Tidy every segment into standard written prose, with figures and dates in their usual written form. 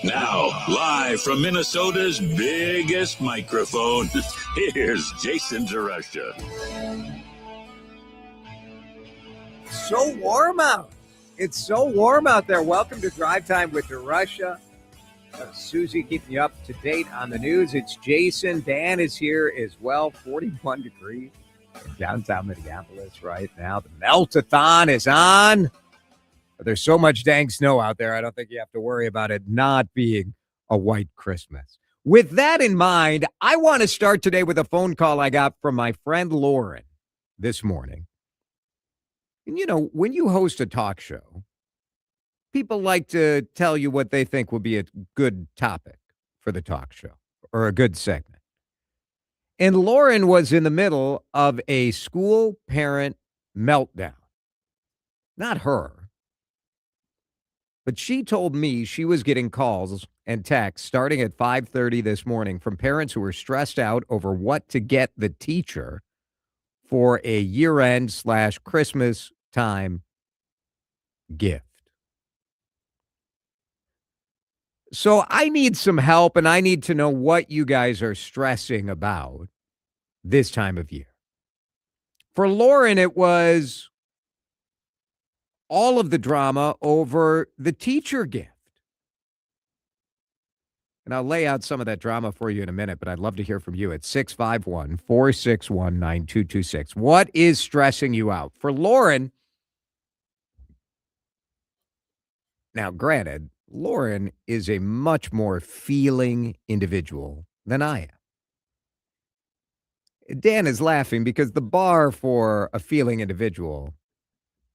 Now, live from Minnesota's biggest microphone, here's Jason DeRUSH. So warm out. It's so warm out there. Welcome to Drive Time with DeRUSH. Susie keeping you up to date on the news. It's Jason. Dan is here as well. 41 degrees in downtown Minneapolis right now. The melt-a-thon is on. But there's so much dang snow out there, I don't think you have to worry about it not being a white Christmas. With that in mind, I want to start today with a phone call I got from my friend Lauren this morning. And, you know, when you host a talk show, people like to tell you what they think will be a good topic for the talk show or a good segment. And Lauren was in the middle of a school parent meltdown. Not her. But she told me she was getting calls and texts starting at 5:30 this morning from parents who were stressed out over what to get the teacher for a year-end / Christmas time gift. So I need some help, and I need to know what you guys are stressing about this time of year. For Lauren, it was all of the drama over the teacher gift. And I'll lay out some of that drama for you in a minute, but I'd love to hear from you at 651-461-9226. What is stressing you out? For Lauren, now granted, Lauren is a much more feeling individual than I am. Dan is laughing because the bar for a feeling individual,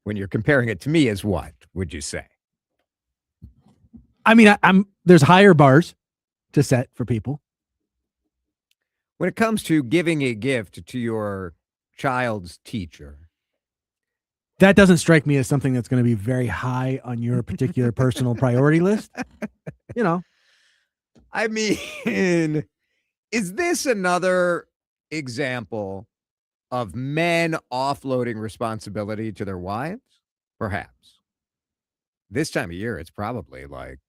when you're comparing it to me, is what, would you say? I mean, there's higher bars to set for people. When it comes to giving a gift to your child's teacher, that doesn't strike me as something that's going to be very high on your particular personal priority list. You know, I mean, is this another example of men offloading responsibility to their wives? Perhaps. This time of year, it's probably like,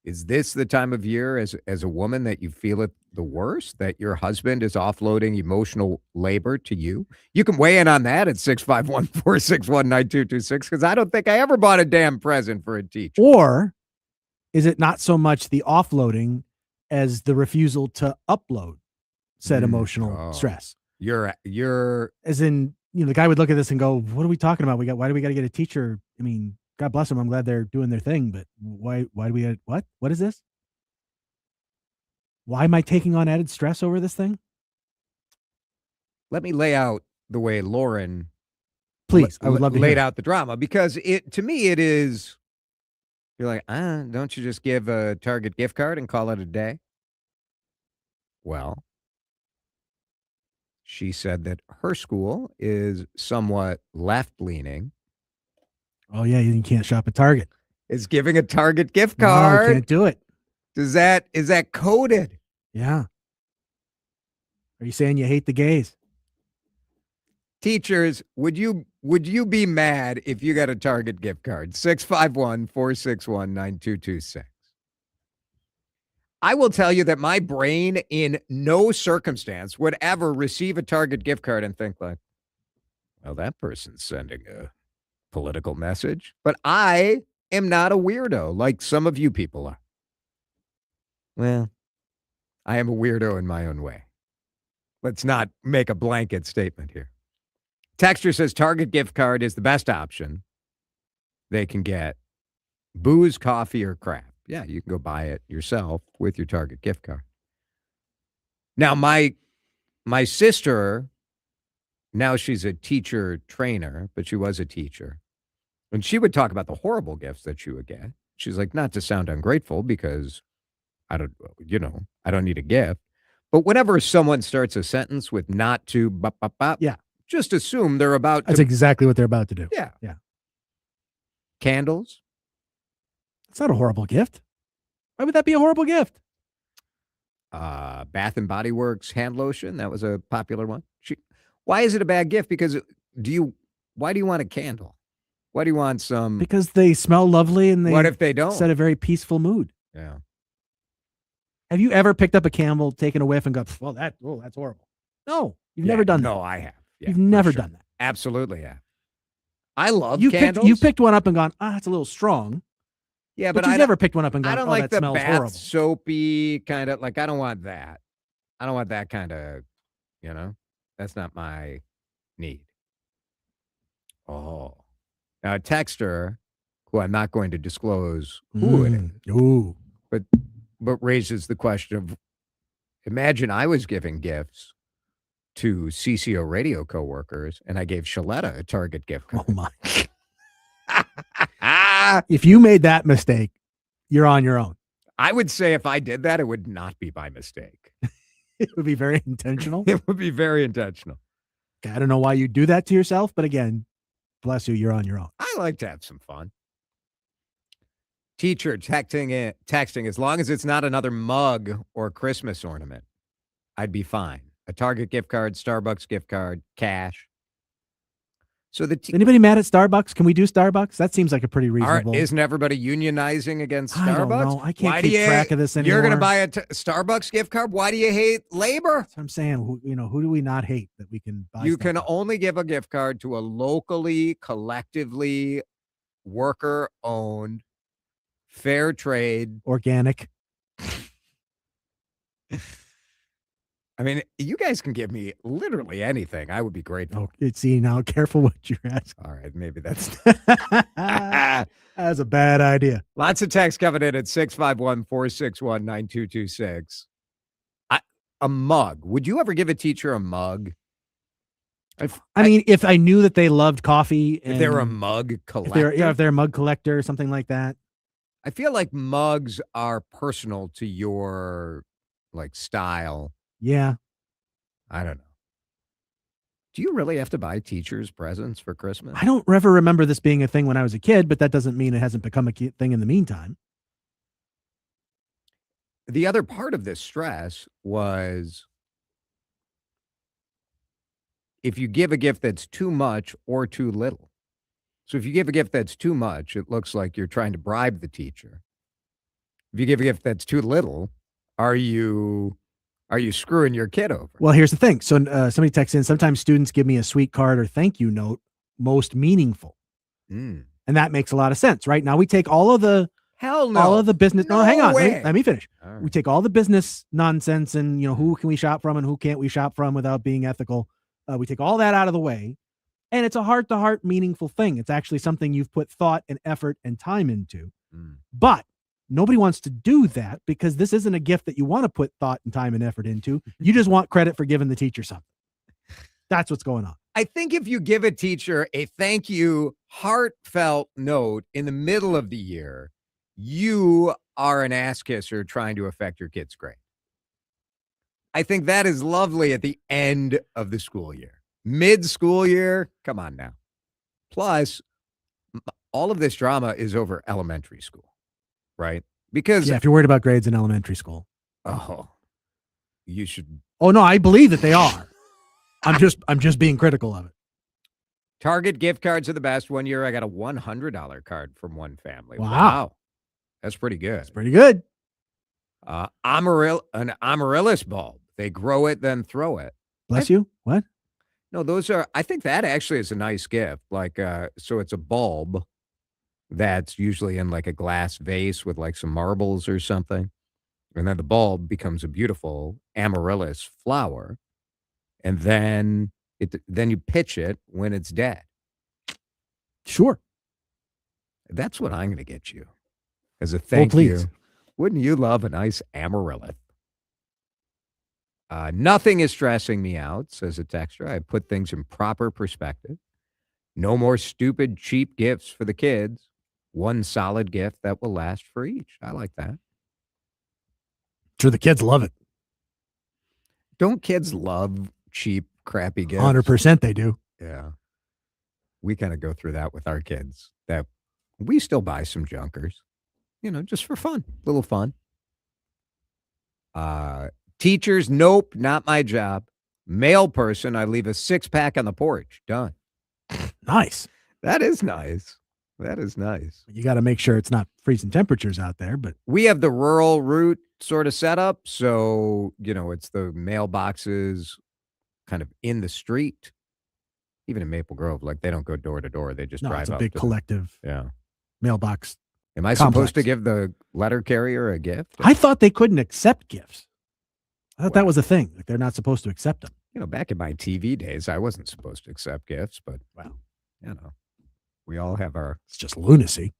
is this the time of year as a woman that you feel it the worst, that your husband is offloading emotional labor to you? You can weigh in on that at 651-461-9226, because I don't think I ever bought a damn present for a teacher. Or is it not so much the offloading as the refusal to upload said emotional stress? You're as in, you know, the guy would look at this and go, what are we talking about? Why do we got to get a teacher? I mean, God bless them. I'm glad they're doing their thing, but why do we, what is this? Why am I taking on added stress over this thing? Let me lay out the way Lauren please, I would love to laid hear out the drama, because to me it is, you're like, don't you just give a Target gift card and call it a day? Well, she said that her school is somewhat left-leaning. Oh, yeah, you can't shop at Target. Is giving a Target gift card. No, can't do it. Is that coded? Yeah. Are you saying you hate the gays? Teachers, would you be mad if you got a Target gift card? 651-461-9226. I will tell you that my brain in no circumstance would ever receive a Target gift card and think like, well, that person's sending a political message. But I am not a weirdo like some of you people are. Well, I am a weirdo in my own way. Let's not make a blanket statement here. Texter says Target gift card is the best option they can get. Booze, coffee, or crap. Yeah, you can go buy it yourself with your Target gift card. Now, my sister, now she's a teacher trainer, but she was a teacher. And she would talk about the horrible gifts that she would get. She's like, not to sound ungrateful, because I don't need a gift. But whenever someone starts a sentence with not to, yeah, just assume they're about to. That's exactly what they're about to do. Yeah. Yeah. Candles. It's not a horrible gift. Why would that be a horrible gift? Bath and Body Works hand lotion. That was a popular one. Why is it a bad gift? Because why do you want a candle? Why do you want some? Because they smell lovely and they what if they don't? set a very peaceful mood. Yeah. Have you ever picked up a Camel, taken a whiff, and go, well, that's horrible? No, you've never done that. No, I have. Yeah, You've never sure. done that. Absolutely have. I love You candles. picked one up and gone, it's a little strong. Yeah, But but you've never picked one up and gone, I don't like that the smells bath horrible. soapy kind of, like, I don't want that. I don't want that kind of, that's not my need. Oh. Now, a texter, who I'm not going to disclose who it is, Ooh. but raises the question of, imagine I was giving gifts to CCO radio coworkers, and I gave Shaletta a Target gift card. Oh, my. If you made that mistake, you're on your own. I would say if I did that, it would not be by mistake. It would be very intentional. It would be very intentional. I don't know why you do that to yourself, but again, bless you, you're on your own. I like to have some fun. Teacher texting, as long as it's not another mug or Christmas ornament, I'd be fine. A Target gift card, Starbucks gift card, cash. So anybody mad at Starbucks? Can we do Starbucks? That seems like a pretty reasonable. Isn't everybody unionizing against Starbucks? I don't know. I can't keep track of this anymore. You're going to buy a Starbucks gift card? Why do you hate labor? That's what I'm saying. Who do we not hate that we can buy? You can only give a gift card to a locally, collectively worker-owned, fair trade, organic. I mean, you guys can give me literally anything. I would be grateful. Oh, see, now careful what you're asking. All right, maybe that's that's a bad idea. Lots of text coming in at 651-461-9226. A mug. Would you ever give a teacher a mug? I mean, if I knew that they loved coffee, and if they're a mug collector, if they're a mug collector or something like that. I feel like mugs are personal to your style. Yeah. I don't know. Do you really have to buy teachers presents for Christmas? I don't ever remember this being a thing when I was a kid, but that doesn't mean it hasn't become a thing in the meantime. The other part of this stress was if you give a gift that's too much or too little. So if you give a gift that's too much, it looks like you're trying to bribe the teacher. If you give a gift that's too little, are you screwing your kid over? Well, here's the thing. So somebody texts in, sometimes students give me a sweet card or thank you note, most meaningful. And that makes a lot of sense, right? Now we take all of the business. No, hang on. Let me finish. Right. We take all the business nonsense and, who can we shop from and who can't we shop from without being ethical. We take all that out of the way, and it's a heart-to-heart meaningful thing. It's actually something you've put thought and effort and time into. But nobody wants to do that because this isn't a gift that you want to put thought and time and effort into. You just want credit for giving the teacher something. That's what's going on. I think if you give a teacher a thank you heartfelt note in the middle of the year, you are an ass kisser trying to affect your kid's grade. I think that is lovely at the end of the school year. Mid-school year, come on now. Plus, all of this drama is over elementary school. Right? Because if you're worried about grades in elementary school. You should. Oh no, I believe that they are. I'm just being critical of it. Target gift cards are the best. One year I got a $100 card from one family. Wow. That's pretty good. That's pretty good. An amaryllis bulb. They grow it, then throw it. Bless you. What? No, I think that actually is a nice gift. So it's a bulb that's usually in a glass vase with some marbles or something. And then the bulb becomes a beautiful amaryllis flower. And then you pitch it when it's dead. Sure. That's what I'm going to get you as a thank you. Wouldn't you love a nice amaryllis? Nothing is stressing me out, says a texter. I put things in proper perspective. No more stupid, cheap gifts for the kids. One solid gift that will last for each. I like that. Sure, the kids love it. Don't kids love cheap, crappy gifts? 100% they do. Yeah. We kind of go through that with our kids. That we still buy some junkers, just for fun. Little fun. Teachers, nope, not my job. Male person, I leave a 6-pack on the porch. Done. Nice. That is nice. That is nice. You got to make sure it's not freezing temperatures out there, but we have the rural route sort of setup. So, it's the mailboxes kind of in the street. Even in Maple Grove, like they don't go door to door. They just drive it's a up big to collective mailbox. Am I complex. supposed to give the letter carrier a gift? I thought they couldn't accept gifts. I thought that was a thing. Like they're not supposed to accept them. Back in my TV days, I wasn't supposed to accept gifts, but we all have our. It's just lunacy.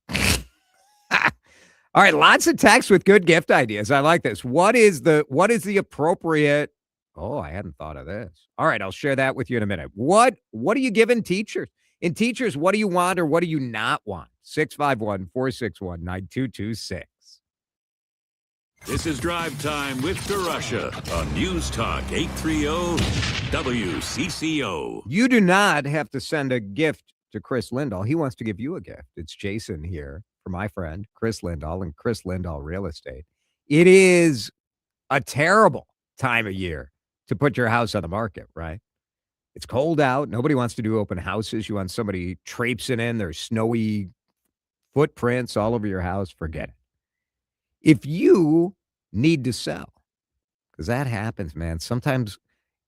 All right, lots of texts with good gift ideas. I like this. What is the appropriate? Oh, I hadn't thought of this. All right, I'll share that with you in a minute. What are you giving teachers? In teachers, what do you want or what do you not want? 651-461-9226. This is Drive Time with DeRUSH on News Talk 830 WCCO. You do not have to send a gift to Chris Lindahl. He wants to give you a gift. It's Jason here for my friend, Chris Lindahl and Chris Lindahl Real Estate. It is a terrible time of year to put your house on the market, right? It's cold out. Nobody wants to do open houses. You want somebody traipsing in. There's snowy footprints all over your house. Forget it. If you need to sell, because that happens, man. Sometimes,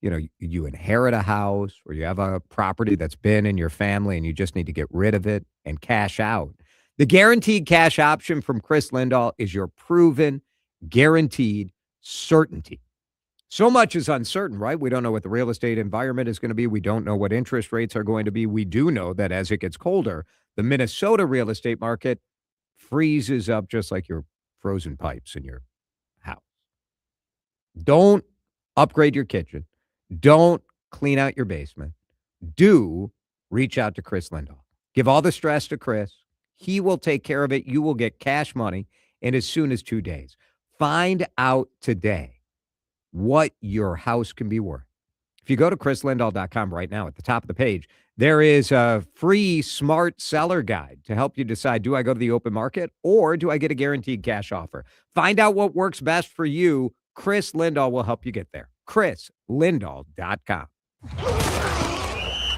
you inherit a house or you have a property that's been in your family and you just need to get rid of it and cash out. The guaranteed cash option from Chris Lindahl is your proven, guaranteed certainty. So much is uncertain, right? We don't know what the real estate environment is going to be. We don't know what interest rates are going to be. We do know that as it gets colder, the Minnesota real estate market freezes up just like your frozen pipes in your house. Don't upgrade your kitchen. Don't clean out your basement. Do reach out to Chris Lindahl. Give all the stress to Chris. He will take care of it. You will get cash money in as soon as 2 days. Find out today what your house can be worth. If you go to chrislindahl.com right now, at the top of the page, there is a free smart seller guide to help you decide, do I go to the open market or do I get a guaranteed cash offer? Find out what works best for you. Chris Lindahl will help you get there. chrislindahl.com.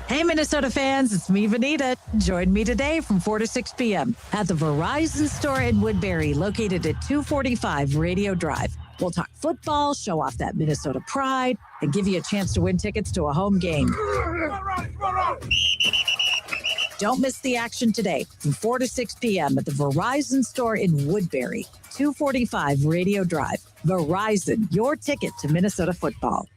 Hey, Minnesota fans, it's me, Vanita. Join me today from 4 to 6 p.m. at the Verizon store in Woodbury, located at 245 Radio Drive. We'll talk football, show off that Minnesota pride, and give you a chance to win tickets to a home game. Don't miss the action today from 4 to 6 p.m. at the Verizon store in Woodbury, 245 Radio Drive. Verizon, your ticket to Minnesota football.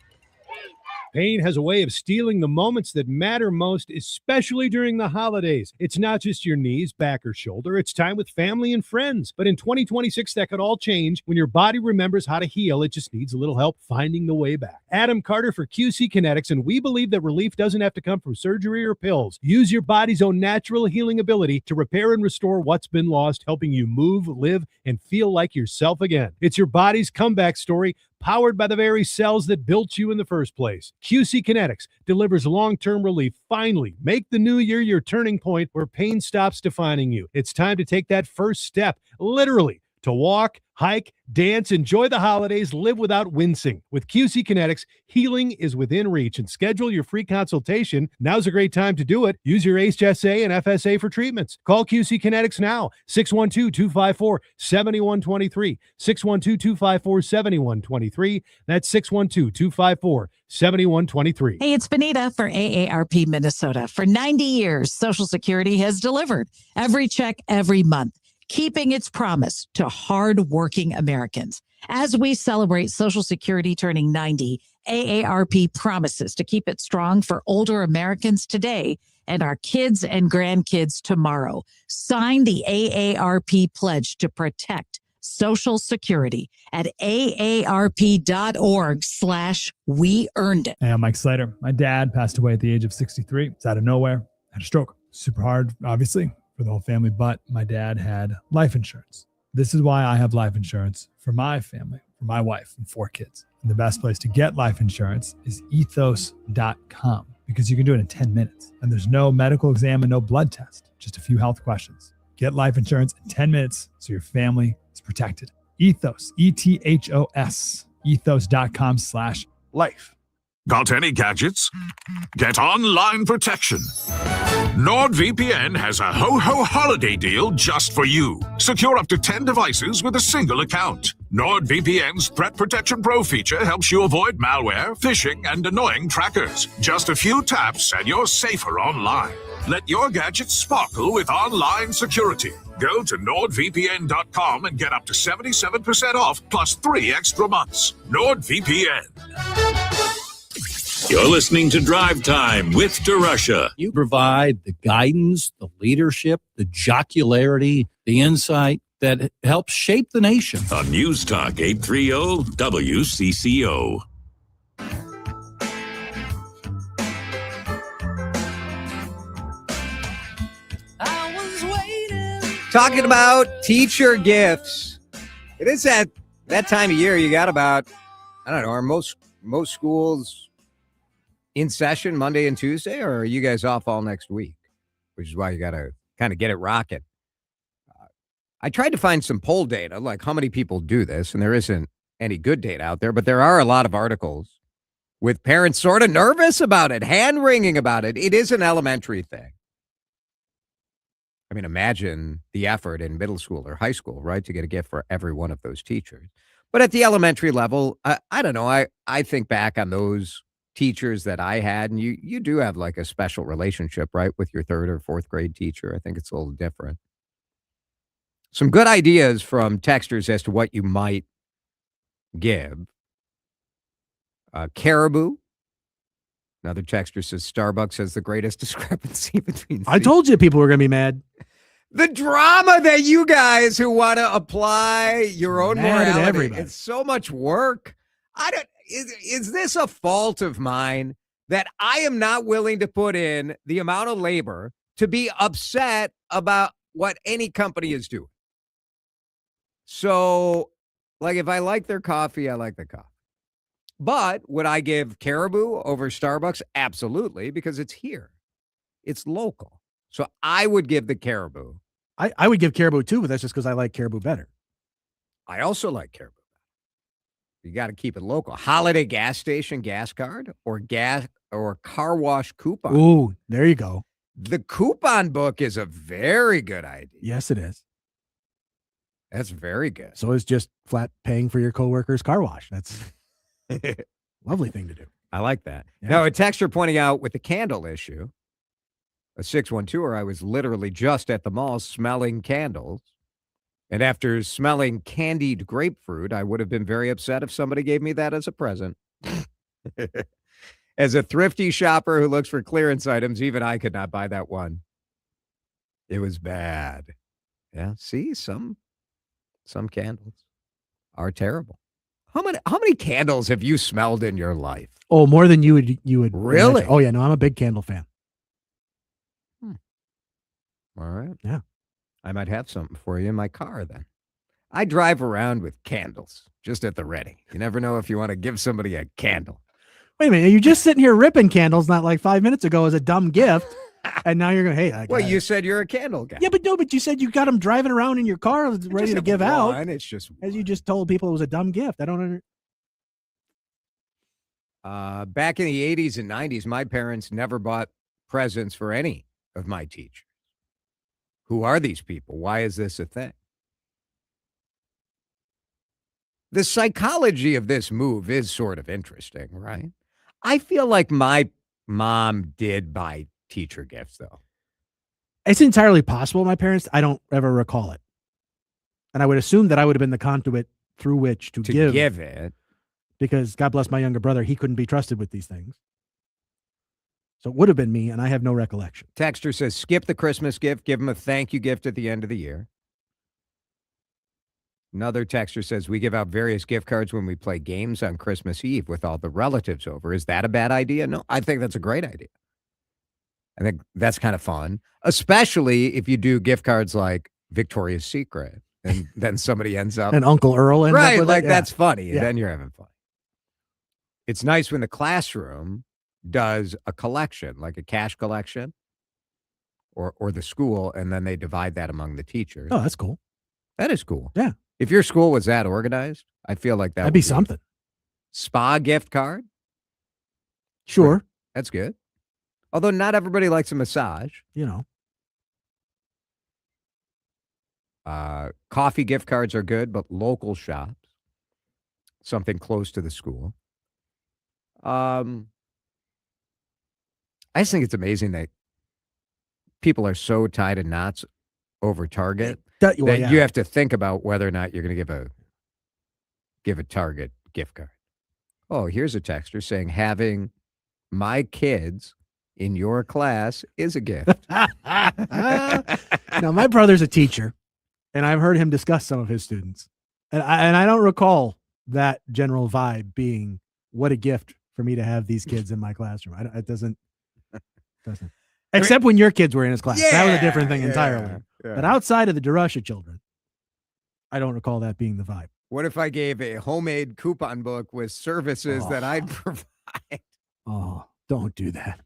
Pain has a way of stealing the moments that matter most, especially during the holidays. It's not just your knees, back, or shoulder. It's time with family and friends. But in 2026, that could all change when your body remembers how to heal. It just needs a little help finding the way back. Adam Carter for QC Kinetics, and we believe that relief doesn't have to come from surgery or pills. Use your body's own natural healing ability to repair and restore what's been lost, helping you move, live, and feel like yourself again. It's your body's comeback story, powered by the very cells that built you in the first place. QC Kinetics delivers long-term relief. Finally, make the new year your turning point where pain stops defining you. It's time to take that first step, literally, to walk, hike, dance, enjoy the holidays, live without wincing. With QC Kinetics, healing is within reach. And schedule your free consultation. Now's a great time to do it. Use your HSA and FSA for treatments. Call QC Kinetics now, 612-254-7123, 612-254-7123. That's 612-254-7123. Hey, it's Benita for AARP Minnesota. For 90 years, Social Security has delivered every check every month, keeping its promise to hard-working Americans. As we celebrate Social Security turning 90, AARP promises to keep it strong for older Americans today and our kids and grandkids tomorrow. Sign the AARP pledge to protect Social Security at aarp.org/we earned it. Hey, I'm Mike Slater. My dad passed away at the age of 63. It's out of nowhere. Had a stroke. Super hard, obviously, for the whole family, but my dad had life insurance. This is why I have life insurance for my family, for my wife and 4 kids. And the best place to get life insurance is ethos.com, because you can do it in 10 minutes. And there's no medical exam and no blood test, just a few health questions. Get life insurance in 10 minutes so your family is protected. Ethos, ETHOS, ethos.com/life. Got any gadgets? Get online protection. NordVPN has a ho-ho holiday deal just for you. Secure up to 10 devices with a single account. NordVPN's Threat Protection Pro feature helps you avoid malware, phishing, and annoying trackers. Just a few taps and you're safer online. Let your gadgets sparkle with online security. Go to nordvpn.com and get up to 77% off plus 3 extra months. NordVPN. You're listening to Drive Time with DeRUSH. You provide the guidance, the leadership, the jocularity, the insight that helps shape the nation. On News Talk 830 WCCO. Talking about teacher gifts. It is that time of year. You got about, I don't know, are most schools in session Monday and Tuesday, or are you guys off all next week? Which is why you got to kind of get it rocking. I tried to find some poll data, like how many people do this, and there isn't any good data out there, but there are a lot of articles with parents sort of nervous about it, hand-wringing about it. It is an elementary thing. I mean, imagine the effort in middle school or high school, right, to get a gift for every one of those teachers. But at the elementary level, I don't know. I think back on those teachers that I had, and you do have like a special relationship, right, with your third or fourth grade teacher. I think it's a little different. Some good ideas from texters as to what you might give. Caribou. Another texter says Starbucks has the greatest discrepancy between. I told you people were going to be mad. The drama that you guys who want to apply your own Mad at morality. everybody. It's so much work. Is this a fault of mine that I am not willing to put in the amount of labor to be upset about what any company is doing? So, like, if I like their coffee, I like the coffee. But would I give Caribou over Starbucks? Absolutely, because it's here. It's local. So I would give the Caribou. I would give Caribou too, but that's just because I like Caribou better. I also like Caribou. You got to keep it local. Holiday gas station gas card or car wash coupon. Ooh, there you go. The coupon book is a very good idea. Yes, it is. That's very good. So it's just flat paying for your coworker's car wash. That's a lovely thing to do. I like that. Yeah. Now, a texter pointing out with the candle issue, a 612er, I was literally just at the mall smelling candles. And after smelling candied grapefruit, I would have been very upset if somebody gave me that as a present. As a thrifty shopper who looks for clearance items, even I could not buy that one. It was bad. Yeah, see, some candles are terrible. How many candles have you smelled in your life? Oh, more than you would Really? imagine. Oh yeah, no, I'm a big candle fan. All right. Yeah. I might have something for you in my car then. I drive around with candles just at the ready. You never know if you want to give somebody a candle. Wait a minute, you're just sitting here ripping candles not like 5 minutes ago as a dumb gift, and now you're going, hey. Well, you said you're a candle guy. Yeah, but you said you got them driving around in your car ready to give out. It's just as you just told people it was a dumb gift. I don't understand. Back in the 80s and 90s, my parents never bought presents for any of my teachers. Who are these people? Why is this a thing? The psychology of this move is sort of interesting, right? I feel like my mom did buy teacher gifts, though. It's entirely possible. My parents, I don't ever recall it. And I would assume that I would have been the conduit through which to give it. Because God bless my younger brother, he couldn't be trusted with these things. So it would have been me, and I have no recollection. Texter says, skip the Christmas gift, give him a thank you gift at the end of the year. Another texter says, we give out various gift cards when we play games on Christmas Eve with all the relatives over. Is that a bad idea? No, I think that's a great idea. I think that's kind of fun, especially if you do gift cards like Victoria's Secret, and then somebody ends up. And Uncle Earl ends right, up with like it. that's funny, and Yeah. then you're having fun. It's nice when the classroom does a collection, like a cash collection, or the school, and then they divide that among the teachers. Oh, that's cool. That is cool. Yeah. If your school was that organized, I feel like that That'd would be something. Spa gift card. Sure. That's good. Although not everybody likes a massage. You know, Coffee gift cards are good, but local shops, something close to the school. I just think it's amazing that people are so tied in knots over Target that you have to think about whether or not you're going to give a Target gift card. Oh, here's a texter saying having my kids in your class is a gift. Now, my brother's a teacher, and I've heard him discuss some of his students, and I don't recall that general vibe being what a gift for me to have these kids in my classroom. It doesn't. Except when your kids were in his class. That was a different thing entirely. Yeah. But outside of the DeRUSH children, I don't recall that being the vibe. What if I gave a homemade coupon book with services that I'd provide? Oh, don't do that.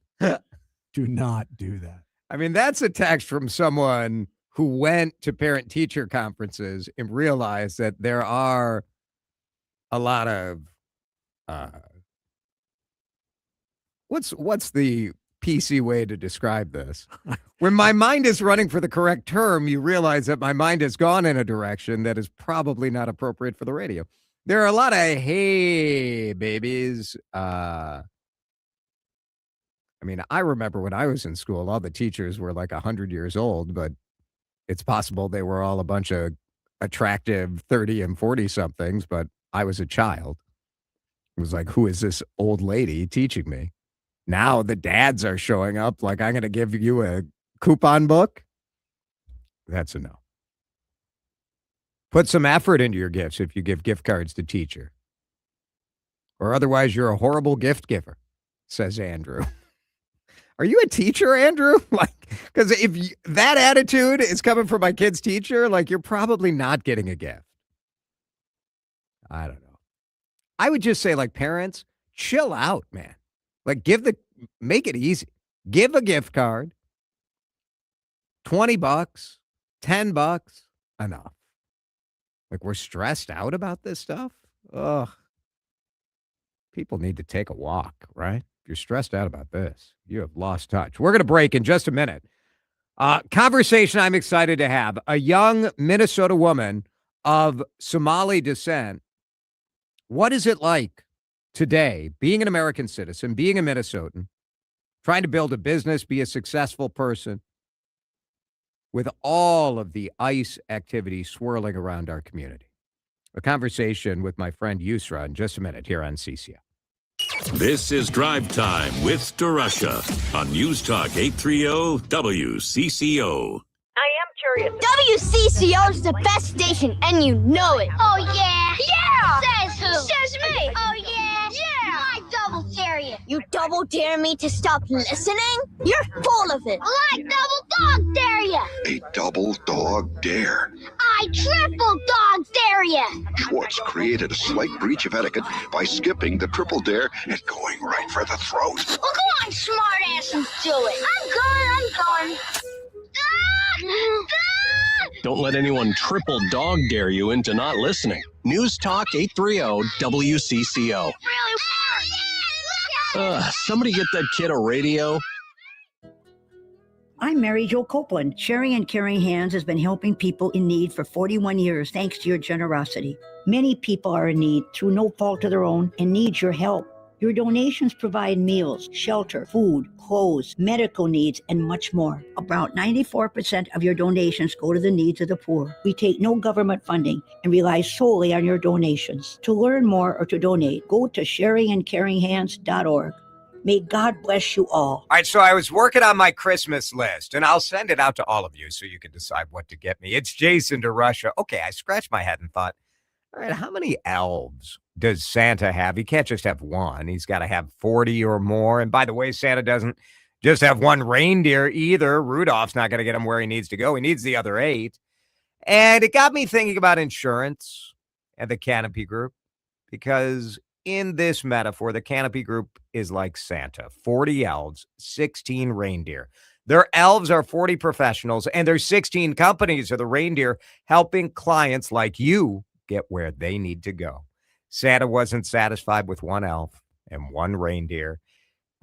Do not do that. I mean, that's a text from someone who went to parent-teacher conferences and realized that there are a lot of what's the PC way to describe this? When my mind is running for the correct term, you realize that my mind has gone in a direction that is probably not appropriate for the radio. There are a lot of hey babies. I mean, I remember when I was in school, all the teachers were like 100 years old, but it's possible they were all a bunch of attractive 30 and 40 somethings, but I was a child. It was like, who is this old lady teaching me? Now the dads are showing up like, I'm going to give you a coupon book. That's a no. Put some effort into your gifts if you give gift cards to teacher. Or otherwise you're a horrible gift giver, says Andrew. Are you a teacher, Andrew? Because if that attitude is coming from my kid's teacher, you're probably not getting a gift. I don't know. I would just say, parents, chill out, man. Make it easy. Give a gift card. $20, $10, enough. We're stressed out about this stuff. Ugh. People need to take a walk, right? If you're stressed out about this, you have lost touch. We're going to break in just a minute. Conversation I'm excited to have. A young Minnesota woman of Somali descent. What is it like today, being an American citizen, being a Minnesotan, trying to build a business, be a successful person, with all of the ICE activity swirling around our community? A conversation with my friend Yusra in just a minute here on CCO. This is Drive Time with DeRUSH on News Talk 830 WCCO. I am curious. WCCO is the best station, and you know it. Oh, yeah. Yeah. Says who? Says me. Oh, yeah. Yeah. I double dare you. You double dare me to stop listening? You're full of it. Well, I double dog dare you. A double dog dare. I triple dog dare you. Schwartz created a slight breach of etiquette by skipping the triple dare and going right for the throat. Well, go on, smart ass, and do it. I'm going. Don't let anyone triple dog dare you into not listening. News Talk 830 WCCO. Somebody get that kid a radio. I'm Mary Jo Copeland. Sharing and Caring Hands has been helping people in need for 41 years thanks to your generosity. Many people are in need through no fault of their own and need your help. Your donations provide meals, shelter, food, clothes, medical needs, and much more. About 94% of your donations go to the needs of the poor. We take no government funding and rely solely on your donations. To learn more or to donate, go to sharingandcaringhands.org. May God bless you all. All right, so I was working on my Christmas list, and I'll send it out to all of you so you can decide what to get me. It's Jason DeRUSH. Okay, I scratched my head and thought, all right, how many elves does Santa have? He can't just have one. He's got to have 40 or more. And by the way, Santa doesn't just have one reindeer either. Rudolph's not going to get him where he needs to go. He needs the other 8. And it got me thinking about insurance and the Canopy Group, because in this metaphor, the Canopy Group is like Santa. 40 elves, 16 reindeer. Their elves are 40 professionals, and their 16 companies are the reindeer helping clients like you get where they need to go. Santa wasn't satisfied with one elf and one reindeer.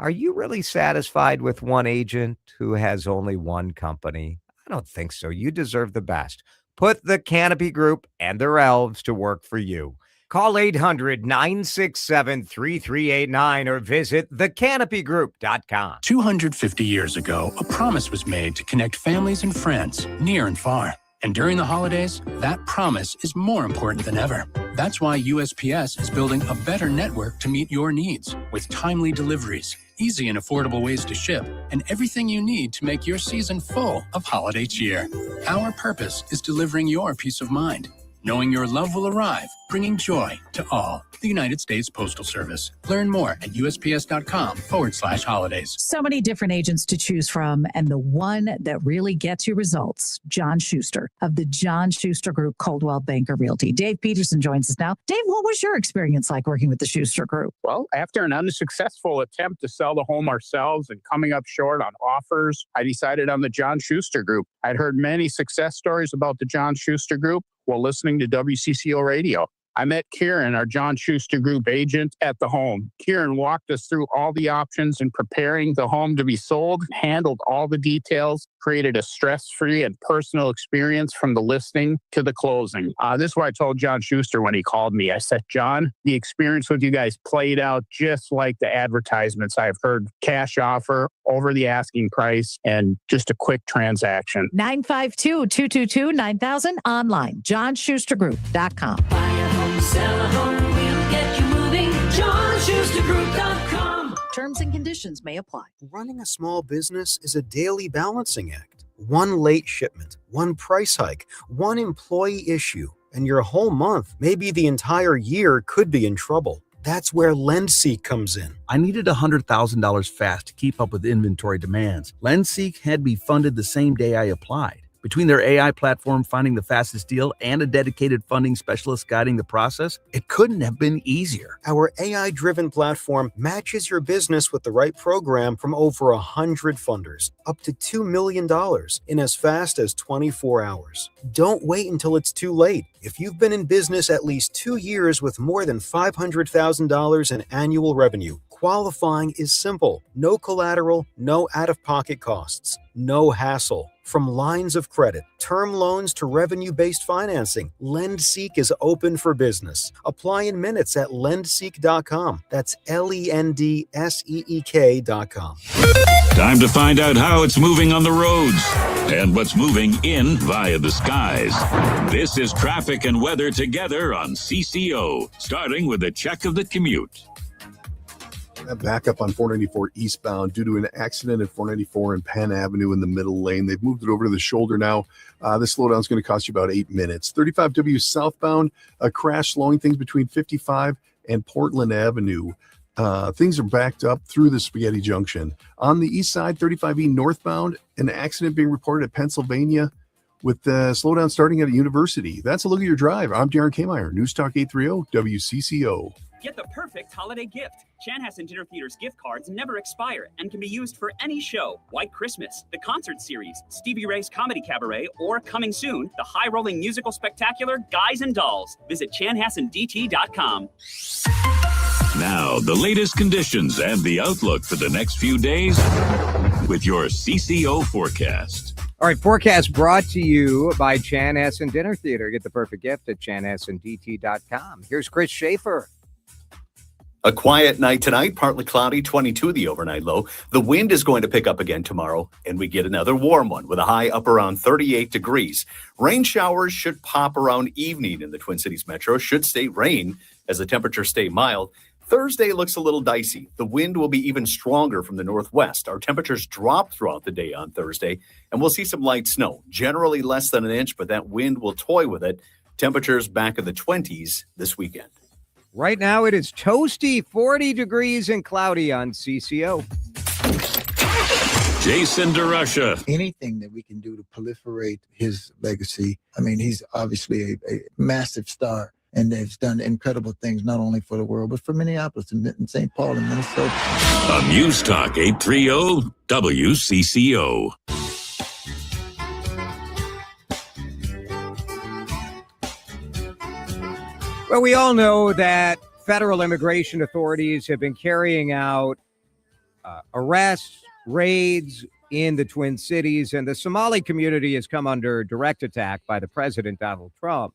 Are you really satisfied with one agent who has only one company? I don't think so. You deserve the best. Put the Canopy Group and their elves to work for you. Call 800-967-3389 or visit thecanopygroup.com. 250 years ago, a promise was made to connect families and friends near and far. And during the holidays, that promise is more important than ever. That's why USPS is building a better network to meet your needs with timely deliveries, easy and affordable ways to ship, and everything you need to make your season full of holiday cheer. Our purpose is delivering your peace of mind, knowing your love will arrive, bringing joy to all. The United States Postal Service. Learn more at USPS.com/holidays. So many different agents to choose from, and the one that really gets you results, John Schuster of the John Schuster Group, Coldwell Banker Realty. Dave Peterson joins us now. Dave, what was your experience like working with the Schuster Group? Well, after an unsuccessful attempt to sell the home ourselves and coming up short on offers, I decided on the John Schuster Group. I'd heard many success stories about the John Schuster Group while listening to WCCO radio. I met Kieran, our John Schuster Group agent, at the home. Kieran walked us through all the options in preparing the home to be sold, handled all the details, created a stress-free and personal experience from the listing to the closing. This is what I told John Schuster when he called me. I said, John, the experience with you guys played out just like the advertisements I've heard. Cash offer, over the asking price, and just a quick transaction. 952-222-9000 online, johnschustergroup.com. Sell a home, we'll get you moving. JohnSchusterGroup.com. Terms and conditions may apply. Running a small business is a daily balancing act. One late shipment, one price hike, one employee issue, and your whole month, maybe the entire year, could be in trouble. That's where LendSeek comes in. I needed $100,000 fast to keep up with inventory demands. LendSeek had me funded the same day I applied. Between their AI platform finding the fastest deal and a dedicated funding specialist guiding the process, it couldn't have been easier. Our AI-driven platform matches your business with the right program from over 100 funders, up to $2 million in as fast as 24 hours. Don't wait until it's too late. If you've been in business at least 2 years with more than $500,000 in annual revenue, qualifying is simple. No collateral, no out-of-pocket costs, no hassle. From lines of credit, term loans to revenue-based financing, LendSeek is open for business. Apply in minutes at lendseek.com. That's LENDSEEK.com. Time to find out how it's moving on the roads and what's moving in via the skies. This is traffic and weather together on CCO, starting with a check of the commute. Back up on 494 eastbound due to an accident at 494 and Penn Avenue in the middle lane. They've moved it over to the shoulder now. This slowdown is going to cost you about 8 minutes. 35W southbound, a crash slowing things between 55 and Portland Avenue. Things are backed up through the Spaghetti Junction. On the east side, 35E northbound, an accident being reported at Pennsylvania with the slowdown starting at a university. That's a look at your drive. I'm Darren Kmeyer, News Talk 830 WCCO. Get the perfect holiday gift. Chanhassen Dinner Theater's gift cards never expire and can be used for any show. White Christmas, the concert series, Stevie Ray's Comedy Cabaret, or coming soon, the high-rolling musical spectacular Guys and Dolls. Visit chanhassendt.com. Now, the latest conditions and the outlook for the next few days with your CCO forecast. All right, forecast brought to you by Chanhassen Dinner Theater. Get the perfect gift at chanhassendt.com. Here's Chris Schaefer. A quiet night tonight, partly cloudy, 22 the overnight low. The wind is going to pick up again tomorrow, and we get another warm one with a high up around 38 degrees. Rain showers should pop around evening in the Twin Cities metro. Should stay rain as the temperatures stay mild. Thursday looks a little dicey. The wind will be even stronger from the northwest. Our temperatures drop throughout the day on Thursday, and we'll see some light snow. Generally less than an inch, but that wind will toy with it. Temperatures back in the 20s this weekend. Right now it is toasty, 40 degrees and cloudy on CCO. Jason DeRusha. Anything that we can do to proliferate his legacy. I mean, he's obviously a massive star, and they've done incredible things, not only for the world, but for Minneapolis and St. Paul and Minnesota. On News Talk 830 WCCO. Well, we all know that federal immigration authorities have been carrying out arrests, raids in the Twin Cities, and the Somali community has come under direct attack by the president, Donald Trump.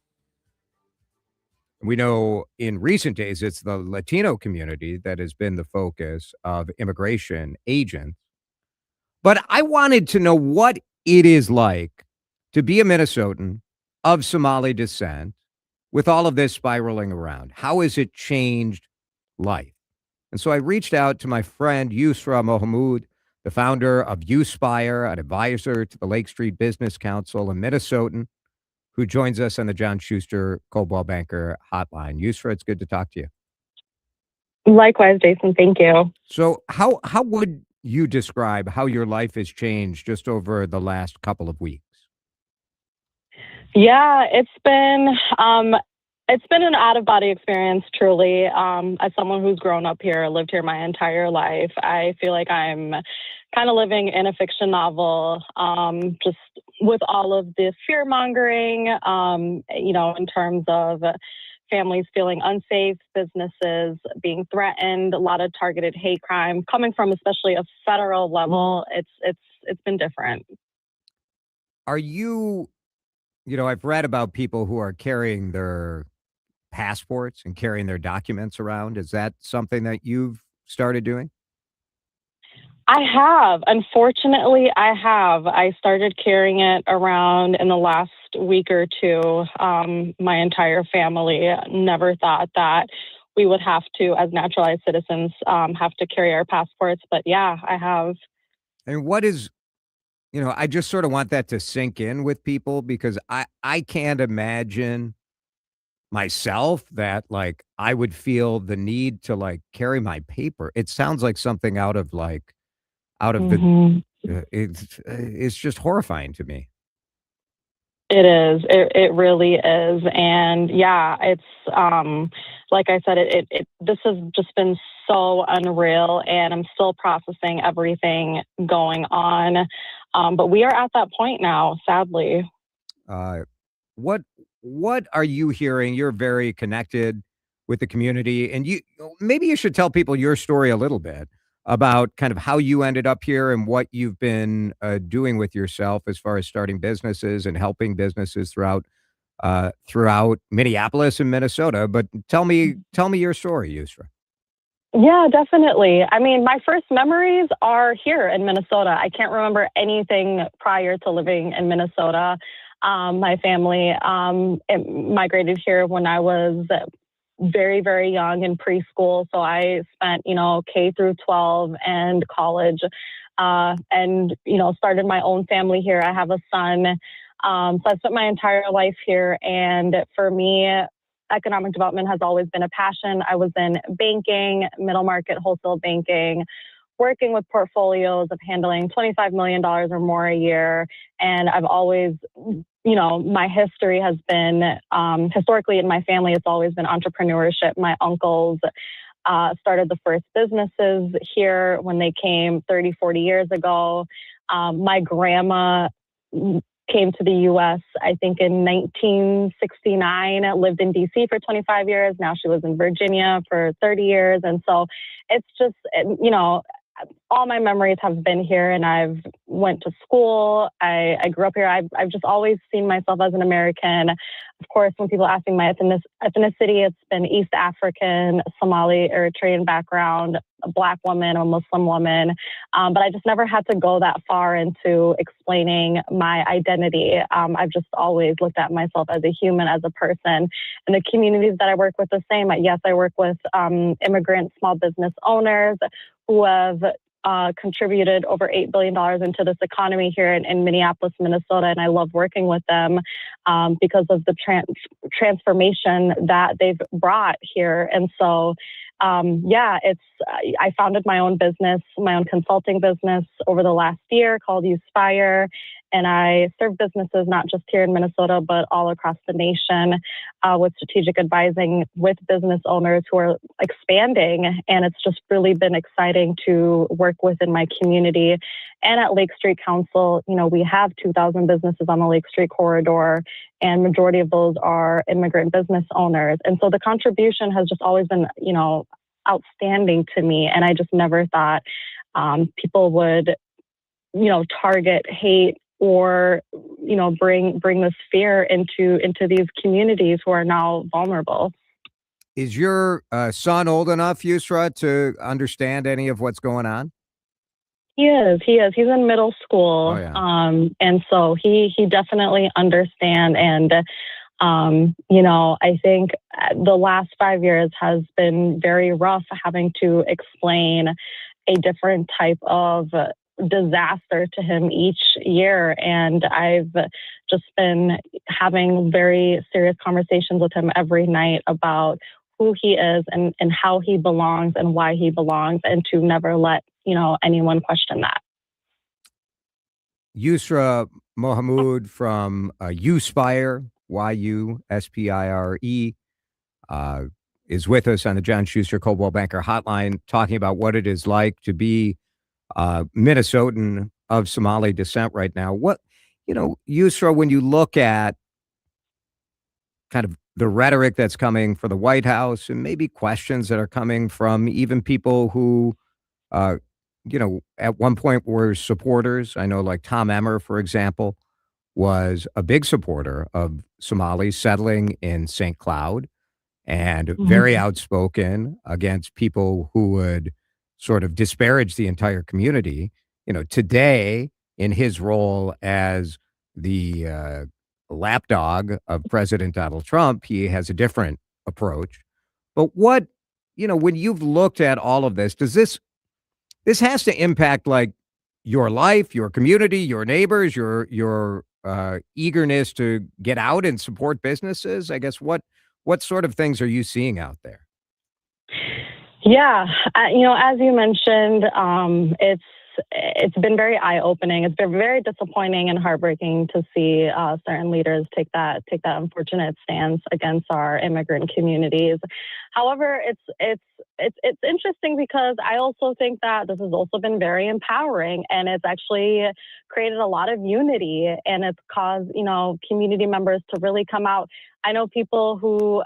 We know in recent days it's the Latino community that has been the focus of immigration agents. But I wanted to know what it is like to be a Minnesotan of Somali descent with all of this spiraling around. How has it changed life? And so I reached out to my friend Yusra Mohamud, the founder of Uspire, an advisor to the Lake Street Business Council, a Minnesotan, who joins us on the John Schuster Coldwell Banker Hotline. Yusra, it's good to talk to you. Likewise, Jason. Thank you. So how would you describe how your life has changed just over the last couple of weeks? Yeah, it's been an out-of-body experience, truly. As someone who's grown up here, lived here my entire life, I feel like I'm kind of living in a fiction novel, just with all of the fear-mongering, in terms of families feeling unsafe, businesses being threatened, a lot of targeted hate crime coming from especially a federal level. It's been different. Are you, I've read about people who are carrying their passports and carrying their documents around. Is that something that you've started doing? I have. Unfortunately, I have. I started carrying it around in the last week or two. My entire family never thought that we would have to, as naturalized citizens, have to carry our passports. But yeah, I have. And what is, I just sort of want that to sink in with people because I can't imagine myself that like I would feel the need to like carry my paper. It sounds like something out of the it's just horrifying to me. It is. It really is. And yeah, it's like I said, this has just been so unreal, and I'm still processing everything going on. But we are at that point now, sadly. What are you hearing? You're very connected with the community, and maybe you should tell people your story a little bit about kind of how you ended up here and what you've been doing with yourself as far as starting businesses and helping businesses throughout Minneapolis and Minnesota. But tell me your story, Yusra. Yeah, definitely. I mean, my first memories are here in Minnesota. I can't remember anything prior to living in Minnesota. My family migrated here when I was very, very young in preschool. So I spent, K through 12 and college, and, started my own family here. I have a son. So I spent my entire life here. And for me, economic development has always been a passion. I was in banking, middle market, wholesale banking, working with portfolios of handling $25 million or more a year. And I've always, my history has been, historically in my family, it's always been entrepreneurship. My uncles started the first businesses here when they came 30, 40 years ago. My grandma came to the U.S., I think in 1969, lived in D.C. for 25 years. Now she lives in Virginia for 30 years. And so it's just, all my memories have been here, and I've went to school. I grew up here. I've just always seen myself as an American. Of course, when people ask me my ethnicity, it's been East African, Somali, Eritrean background, a Black woman, a Muslim woman. But I just never had to go that far into explaining my identity. I've just always looked at myself as a human, as a person. And the communities that I work with, the same. Yes, I work with immigrant small business owners who have contributed over $8 billion into this economy here in Minneapolis, Minnesota. And I love working with them because of the transformation that they've brought here. And so, I founded my own business, my own consulting business over the last year called Uspire. And I serve businesses not just here in Minnesota, but all across the nation with strategic advising with business owners who are expanding. And it's just really been exciting to work within my community. And at Lake Street Council, we have 2,000 businesses on the Lake Street corridor, and majority of those are immigrant business owners. And so the contribution has just always been, outstanding to me. And I just never thought people would, target hate or, bring this fear into these communities who are now vulnerable. Is your son old enough, Yusra, to understand any of what's going on? He is. He's in middle school. Oh, yeah. And so he definitely understands. And, I think the last 5 years has been very rough, having to explain a different type of disaster to him each year. And I've just been having very serious conversations with him every night about who he is and how he belongs and why he belongs, and to never let, anyone question that. Yusra Mohamud from Uspire, YUSPIRE, is with us on the John Schuster Coldwell Banker Hotline, talking about what it is like to be Minnesotan of Somali descent right now. What, Yusra, when you look at kind of the rhetoric that's coming for the White House and maybe questions that are coming from even people who, at one point were supporters. I know like Tom Emmer, for example, was a big supporter of Somalis settling in St. Cloud and very outspoken against people who would sort of disparage the entire community. Today, in his role as the lapdog of President Donald Trump, he has a different approach. But what, when you've looked at all of this, does this has to impact like your life, your community, your neighbors, your eagerness to get out and support businesses? I guess what sort of things are you seeing out there? Yeah, as you mentioned, it's been very eye-opening. It's been very disappointing and heartbreaking to see certain leaders take that unfortunate stance against our immigrant communities. However, it's interesting because I also think that this has also been very empowering, and it's actually created a lot of unity, and it's caused, community members to really come out. I know people who,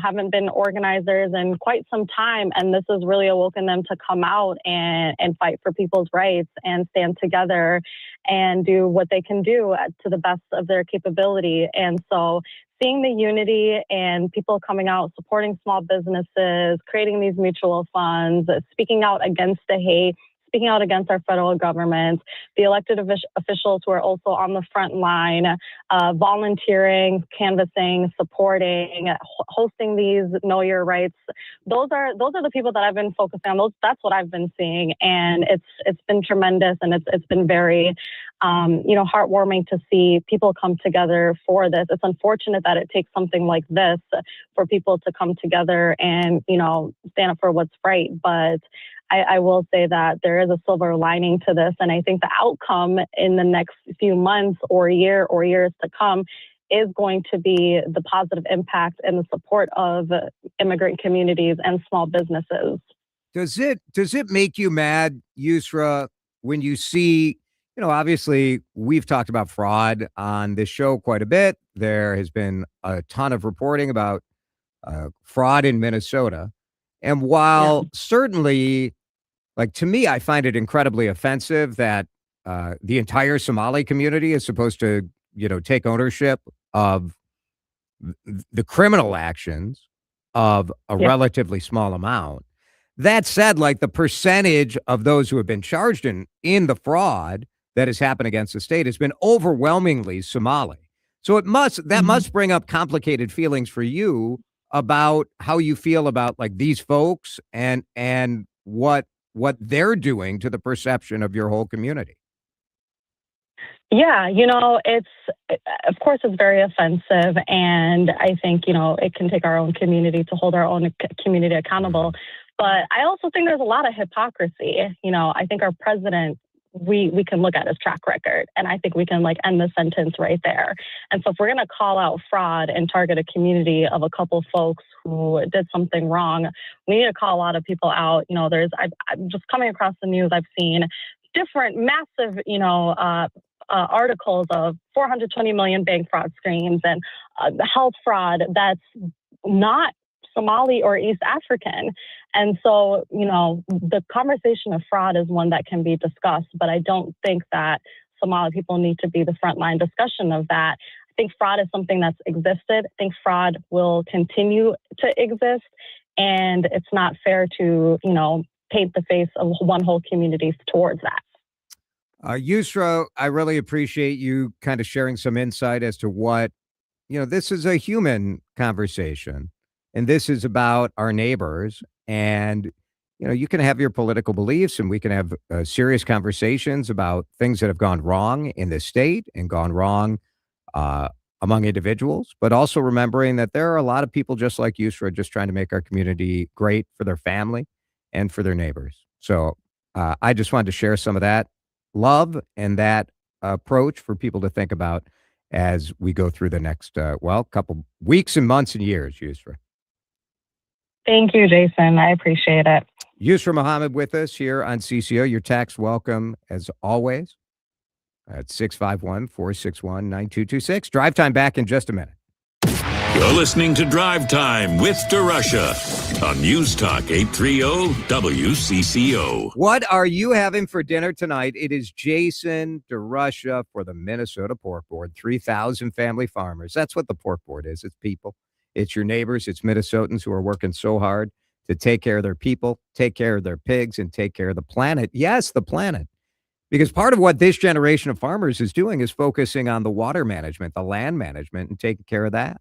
haven't been organizers in quite some time, and this has really awoken them to come out and fight for people's rights and stand together and do what they can do to the best of their capability. And so seeing the unity and people coming out, supporting small businesses, creating these mutual funds, speaking out against the hate, speaking out against our federal government, the elected officials who are also on the front line, volunteering, canvassing, supporting, hosting these Know Your Rights. Those are the people that I've been focusing on. That's what I've been seeing, and it's been tremendous, and it's been very heartwarming to see people come together for this. It's unfortunate that it takes something like this for people to come together and stand up for what's right, but I will say that there is a silver lining to this. And I think the outcome in the next few months or years to come is going to be the positive impact and the support of immigrant communities and small businesses. Does it make you mad, Yusra, when you see, obviously we've talked about fraud on this show quite a bit. There has been a ton of reporting about fraud in Minnesota. And while certainly, like, to me, I find it incredibly offensive that the entire Somali community is supposed to, take ownership of the criminal actions of a relatively small amount. That said, like, the percentage of those who have been charged in the fraud that has happened against the state has been overwhelmingly Somali. So that must bring up complicated feelings for you about how you feel about like these folks and what they're doing to the perception of your whole community. Yeah, of course it's very offensive, and I think, it can take our own community to hold our own community accountable. But I also think there's a lot of hypocrisy. I think our president, we can look at his track record, and I think we can end the sentence right there. And so if we're going to call out fraud and target a community of a couple folks who did something wrong, we need to call a lot of people out. I'm just coming across the news, I've seen different massive, articles of 420 million bank fraud schemes and health fraud that's not Somali or East African. And so, the conversation of fraud is one that can be discussed, but I don't think that Somali people need to be the frontline discussion of that. I think fraud is something that's existed. I think fraud will continue to exist, and it's not fair to, paint the face of one whole community towards that. Yusra, I really appreciate you kind of sharing some insight as to what, this is a human conversation, and this is about our neighbors. And, you can have your political beliefs, and we can have serious conversations about things that have gone wrong in the state and gone wrong among individuals, but also remembering that there are a lot of people just like Yusra, just trying to make our community great for their family and for their neighbors. So I just wanted to share some of that love and that approach for people to think about as we go through the next, couple weeks and months and years, Yusra. Thank you, Jason. I appreciate it. Yusra Mohamud with us here on CCO. Your tax welcome as always at 651-461-9226. Drive time back in just a minute. You're listening to Drive Time with DeRUSH on News Talk 830 WCCO. What are you having for dinner tonight? It is Jason DeRUSH for the Minnesota Pork Board, 3,000 family farmers. That's what the pork board is. It's people. It's your neighbors. It's Minnesotans who are working so hard to take care of their people, take care of their pigs, and take care of the planet. Yes, the planet. Because part of what this generation of farmers is doing is focusing on the water management, the land management, and taking care of that.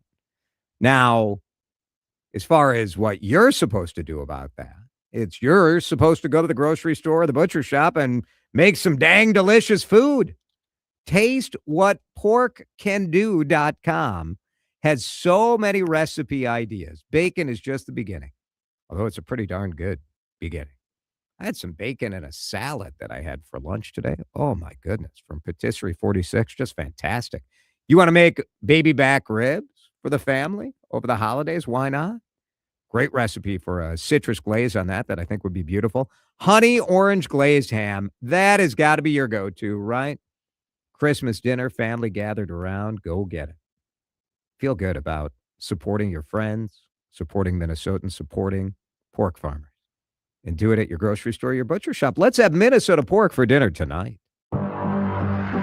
Now, as far as what you're supposed to do about that, you're supposed to go to the grocery store or the butcher shop and make some dang delicious food. TasteWhatPorkCanDo.com has so many recipe ideas. Bacon is just the beginning, although it's a pretty darn good beginning. I had some bacon in a salad that I had for lunch today. Oh, my goodness. From Patisserie 46, just fantastic. You want to make baby back ribs for the family over the holidays? Why not? Great recipe for a citrus glaze on that I think would be beautiful. Honey orange glazed ham. That has got to be your go-to, right? Christmas dinner, family gathered around. Go get it. Feel good about supporting your friends, supporting Minnesotans, supporting pork farmers. And do it at your grocery store, your butcher shop. Let's have Minnesota pork for dinner tonight.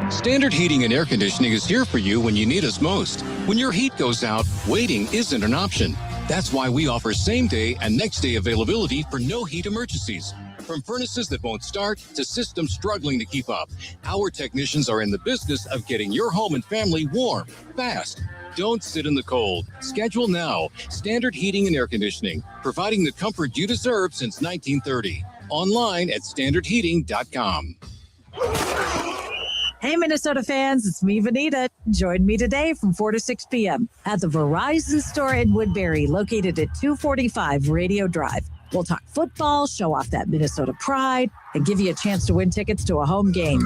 Standard Heating and Air Conditioning is here for you when you need us most. When your heat goes out, waiting isn't an option. That's why we offer same-day and next-day availability for no heat emergencies. From furnaces that won't start to systems struggling to keep up, our technicians are in the business of getting your home and family warm, fast. Don't sit in the cold. Schedule now. Standard Heating and Air Conditioning, providing the comfort you deserve since 1930. Online at standardheating.com. Hey, Minnesota fans, it's me, Vanita. Join me today from 4 to 6 p.m. at the Verizon store in Woodbury, located at 245 Radio Drive. We'll talk football, show off that Minnesota pride, and give you a chance to win tickets to a home game.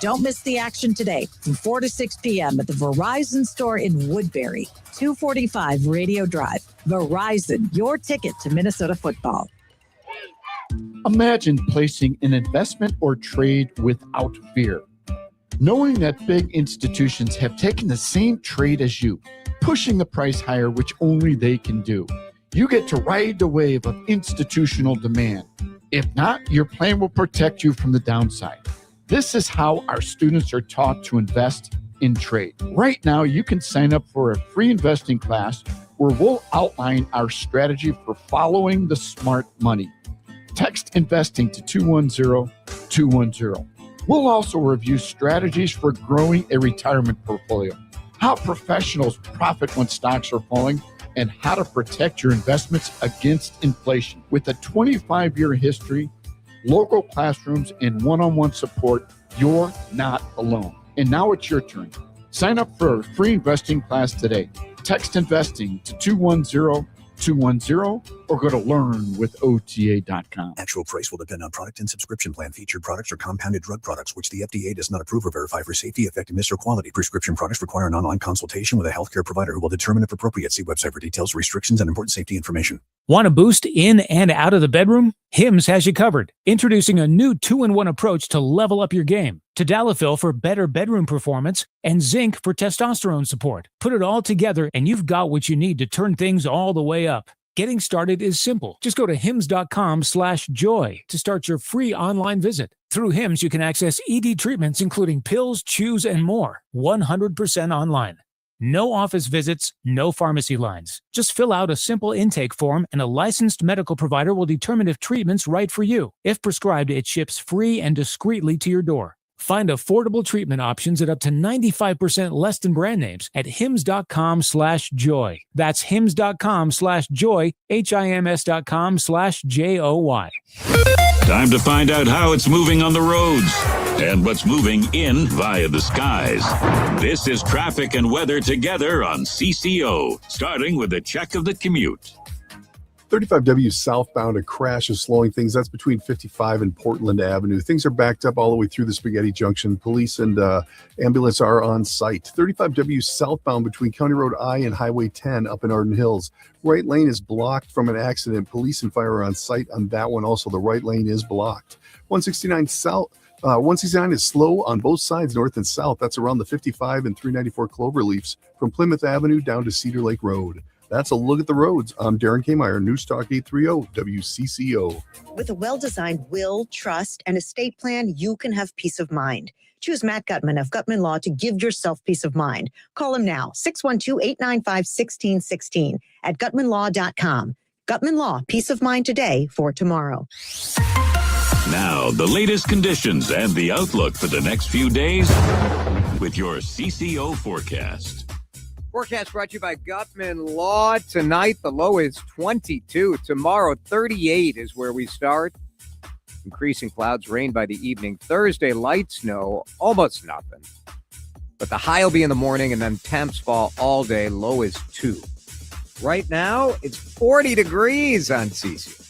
Don't miss the action today from 4 to 6 p.m. at the Verizon store in Woodbury, 245 Radio Drive. Verizon, your ticket to Minnesota football. Imagine placing an investment or trade without fear. Knowing that big institutions have taken the same trade as you, pushing the price higher, which only they can do. You get to ride the wave of institutional demand. If not, your plan will protect you from the downside. This is how our students are taught to invest in trade. Right now, you can sign up for a free investing class where we'll outline our strategy for following the smart money. Text investing to 210-210. We'll also review strategies for growing a retirement portfolio, how professionals profit when stocks are falling, and how to protect your investments against inflation. With a 25-year history, local classrooms, and one-on-one support, you're not alone. And now it's your turn. Sign up for a free investing class today. Text investing to 210-210 or go to learnwithota.com. Actual price will depend on product and subscription plan. Featured products are compounded drug products, which the FDA does not approve or verify for safety, effectiveness, or quality. Prescription products require an online consultation with a healthcare provider who will determine if appropriate. See website for details, restrictions, and important safety information. Want a boost in and out of the bedroom? Hims has you covered. Introducing a new 2-in-1 approach to level up your game. Tadalafil for better bedroom performance and zinc for testosterone support. Put it all together and you've got what you need to turn things all the way up. Getting started is simple. Just go to hims.com/joy to start your free online visit. Through Hims, you can access ED treatments including pills, chews, and more. 100% online. No office visits, no pharmacy lines. Just fill out a simple intake form and a licensed medical provider will determine if treatment's right for you. If prescribed, it ships free and discreetly to your door. Find affordable treatment options at up to 95% less than brand names at hims.com/joy. That's hims.com/joy, HIMS.com/JOY. Time to find out how it's moving on the roads and what's moving in via the skies. This is traffic and weather together on CCO, starting with a check of the commute. 35W southbound, a crash is slowing things. That's between 55 and Portland Avenue. Things are backed up all the way through the Spaghetti Junction. Police and ambulance are on site. 35W southbound between County Road I and Highway 10 up in Arden Hills. Right lane is blocked from an accident. Police and fire are on site on that one. Also, the right lane is blocked. 169 south. 169 is slow on both sides, north and south. That's around the 55 and 394 Cloverleafs from Plymouth Avenue down to Cedar Lake Road. That's a look at the roads. I'm Darren Kmeyer, News Talk 830 WCCO. With a well-designed will, trust, and estate plan, you can have peace of mind. Choose Matt Gutman of Gutman Law to give yourself peace of mind. Call him now, 612-895-1616 at gutmanlaw.com. Gutman Law, peace of mind today for tomorrow. Now, the latest conditions and the outlook for the next few days with your CCO forecast. Forecast brought to you by Gutman Law. Tonight, the low is 22. Tomorrow, 38 is where we start. Increasing clouds, rain by the evening. Thursday, light snow, almost nothing. But the high will be in the morning, and then temps fall all day. Low is 2. Right now, it's 40 degrees on CC.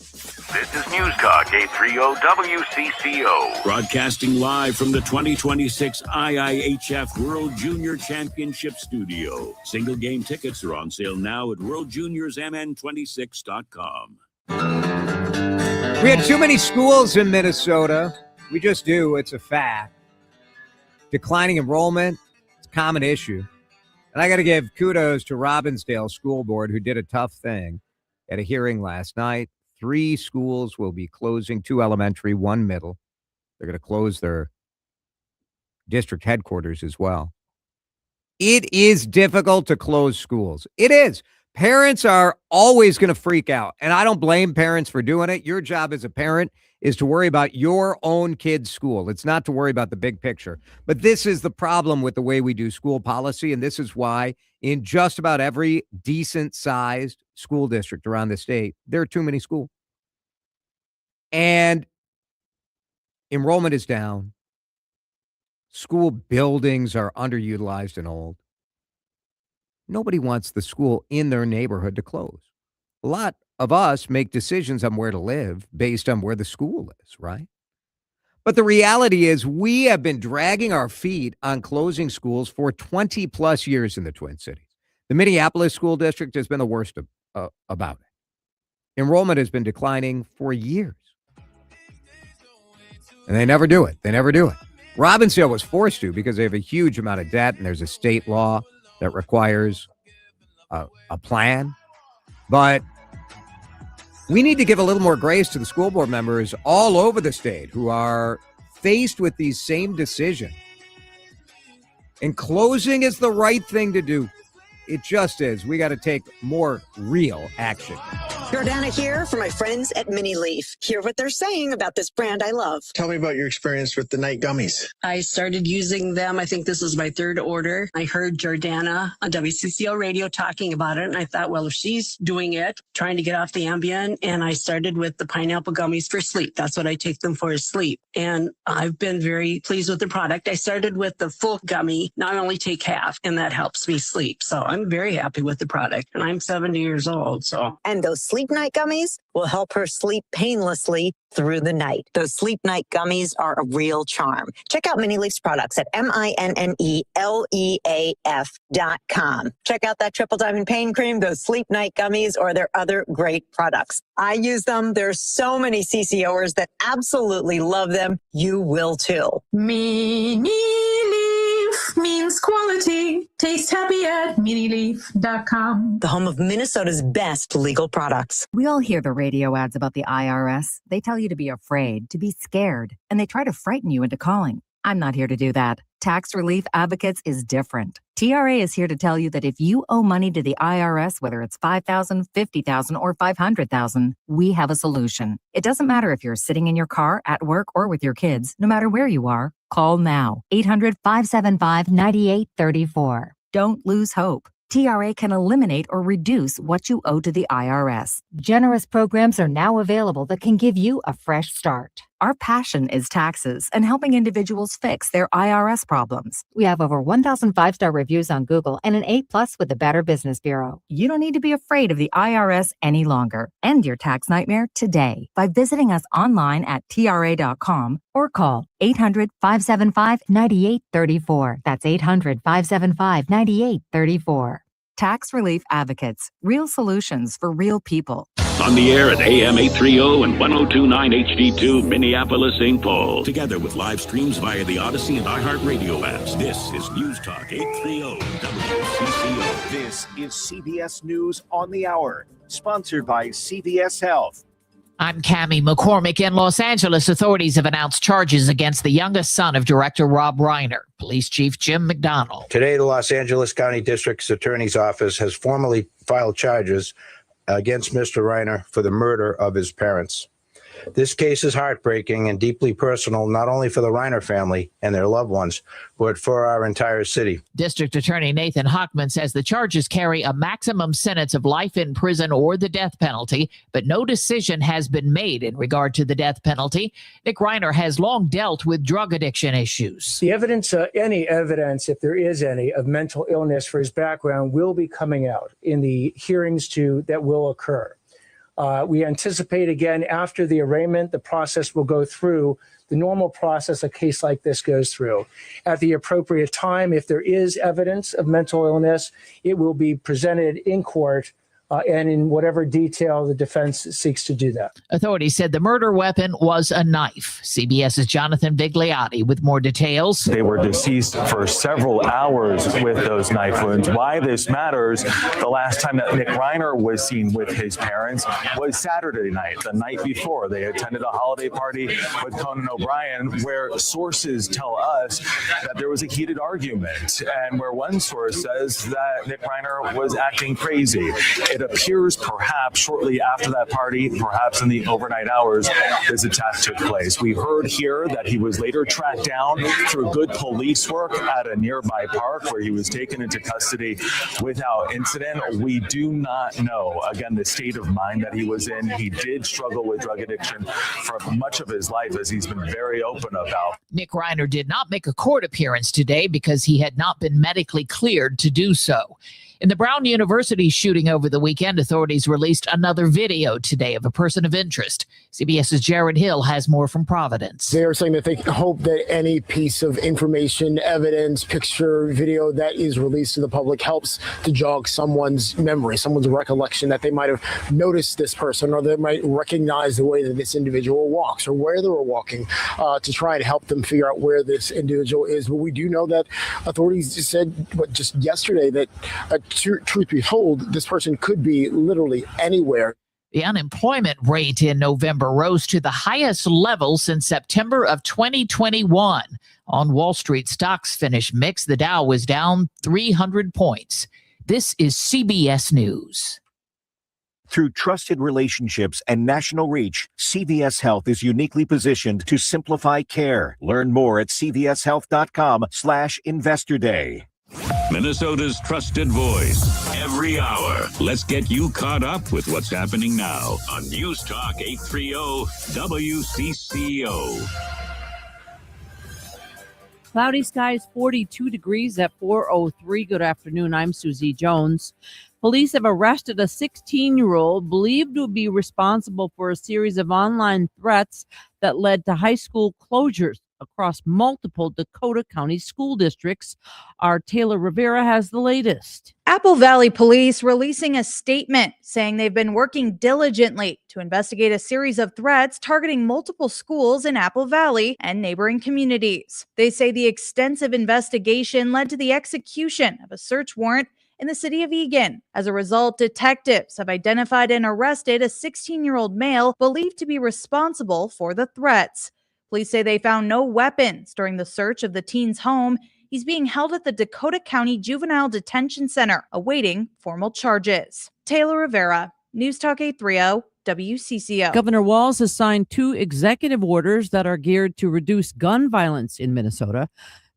This is News Talk 830 WCCO. Broadcasting live from the 2026 IIHF World Junior Championship Studio. Single game tickets are on sale now at worldjuniorsmn26.com. We had too many schools in Minnesota. We just do. It's a fact. Declining enrollment, it's a common issue. And I got to give kudos to Robbinsdale School Board, who did a tough thing at a hearing last night. 3 schools will be closing, 2 elementary, 1 middle. They're going to close their district headquarters as well. It is difficult to close schools. It is. Parents are always going to freak out, and I don't blame parents for doing it. Your job as a parent is to worry about your own kid's school. It's not to worry about the big picture. But this is the problem with the way we do school policy, and this is why in just about every decent-sized school district around the state, there are too many schools. And enrollment is down. School buildings are underutilized and old. Nobody wants the school in their neighborhood to close. A lot of us make decisions on where to live based on where the school is, right? But the reality is we have been dragging our feet on closing schools for 20 plus years in the Twin Cities. The Minneapolis school district has been the worst about it. Enrollment has been declining for years. And they never do it. They never do it. Robbinsdale was forced to because they have a huge amount of debt and there's a state law that requires a plan. But we need to give a little more grace to the school board members all over the state who are faced with these same decisions. And closing is the right thing to do. It just is. We got to take more real action. Jordana here for my friends at Mini Leaf. Hear what they're saying about this brand I love. Tell me about your experience with the night gummies. I started using them. I think this is my 3rd order. I heard Jordana on WCCO radio talking about it, and I thought, well, if she's doing it, trying to get off the Ambien, and I started with the pineapple gummies for sleep. That's what I take them for, is sleep. And I've been very pleased with the product. I started with the full gummy. Now I only take half, and that helps me sleep. So I'm I'm very happy with the product, and I'm 70 years old, so. And those sleep night gummies will help her sleep painlessly through the night. Those sleep night gummies are a real charm. Check out Minnieleaf's products at MINNELEAF.com. Check out that Triple Diamond Pain Cream, those sleep night gummies, or their other great products. I use them. There's so many CCOers that absolutely love them. You will too. Minnieleaf means quality. Taste happy at Minnieleaf.com. The home of Minnesota's best legal products. We all hear the radio ads about the IRS. They tell you to be afraid, to be scared, and they try to frighten you into calling. I'm not here to do that. Tax Relief Advocates is different. TRA is here to tell you that if you owe money to the IRS, whether it's $5,000, $50,000, or $500,000, we have a solution. It doesn't matter if you're sitting in your car, at work, or with your kids. No matter where you are, call now. 800-575-9834. Don't lose hope. TRA can eliminate or reduce what you owe to the IRS. Generous programs are now available that can give you a fresh start. Our passion is taxes and helping individuals fix their IRS problems. We have over 1,000 5-star reviews on Google and an A+ with the Better Business Bureau. You don't need to be afraid of the IRS any longer. End your tax nightmare today by visiting us online at TRA.com or call 800-575-9834. That's 800-575-9834. Tax Relief Advocates. Real solutions for real people. On the air at AM 830 and 1029 HD2 Minneapolis, St. Paul. Together with live streams via the Odyssey and iHeartRadio apps. This is News Talk 830 WCCO. This is CBS News on the Hour, sponsored by CVS Health. I'm Cammie McCormick. In Los Angeles, authorities have announced charges against the youngest son of director Rob Reiner. Police Chief Jim McDonald. Today, the Los Angeles County District's Attorney's Office has formally filed charges against Mr. Reiner for the murder of his parents. This case is heartbreaking and deeply personal, not only for the Reiner family and their loved ones, but for our entire city. District Attorney Nathan Hochman says the charges carry a maximum sentence of life in prison or the death penalty, but no decision has been made in regard to the death penalty. Nick Reiner has long dealt with drug addiction issues. The evidence, any evidence, if there is any, of mental illness for his background will be coming out in the hearings that will occur. We anticipate, again, after the arraignment, the process will go through the normal process a case like this goes through. At the appropriate time, if there is evidence of mental illness, it will be presented in court and in whatever detail the defense seeks to do that. Authorities said the murder weapon was a knife. CBS's Jonathan Vigliotti with more details. They were deceased for several hours with those knife wounds. Why this matters, the last time that Nick Reiner was seen with his parents was Saturday night, the night before. They attended a holiday party with Conan O'Brien, where sources tell us that there was a heated argument, and where one source says that Nick Reiner was acting crazy. It appears perhaps shortly after that party, perhaps in the overnight hours, this attack took place. We heard here that he was later tracked down through good police work at a nearby park where he was taken into custody without incident. We do not know, again, the state of mind that he was in. He did struggle with drug addiction for much of his life, as he's been very open about. Nick Reiner did not make a court appearance today because he had not been medically cleared to do so. In the Brown University shooting over the weekend, authorities released another video today of a person of interest. CBS's Jared Hill has more from Providence. They are saying that they hope that any piece of information, evidence, picture, video that is released to the public helps to jog someone's memory, someone's recollection, that they might have noticed this person, or they might recognize the way that this individual walks or where they were walking, to try and help them figure out where this individual is. But we do know that authorities just said just yesterday that truth be told, this person could be literally anywhere. The unemployment rate in November rose to the highest level since September of 2021. On Wall Street, stocks finished mixed. The Dow was down 300 points. This is CBS News. Through trusted relationships and national reach, CVS Health is uniquely positioned to simplify care. Learn more at cvshealth.com/investor day. Minnesota's trusted voice. Every hour. Let's get you caught up with what's happening now on News Talk 830 WCCO. Cloudy skies, 42 degrees at 4:03. Good afternoon. I'm Susie Jones. Police have arrested a 16-year-old believed to be responsible for a series of online threats that led to high school closures across multiple Dakota County school districts. Our Taylor Rivera has the latest. Apple Valley Police releasing a statement saying they've been working diligently to investigate a series of threats targeting multiple schools in Apple Valley and neighboring communities. They say the extensive investigation led to the execution of a search warrant in the city of Eagan. As a result, detectives have identified and arrested a 16-year-old male believed to be responsible for the threats. Police say they found no weapons during the search of the teen's home. He's being held at the Dakota County Juvenile Detention Center, awaiting formal charges. Taylor Rivera, News Talk 830, WCCO. Governor Walz has signed 2 executive orders that are geared to reduce gun violence in Minnesota.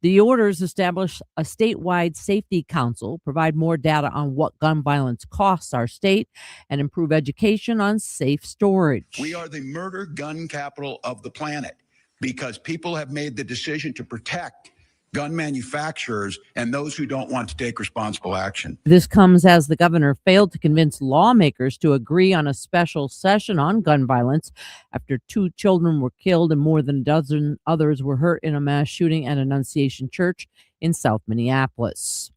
The orders establish a statewide safety council, provide more data on what gun violence costs our state, and improve education on safe storage. We are the murder gun capital of the planet because people have made the decision to protect gun manufacturers and those who don't want to take responsible action. This comes as the governor failed to convince lawmakers to agree on a special session on gun violence after 2 children were killed and more than a dozen others were hurt in a mass shooting at Annunciation Church in South Minneapolis.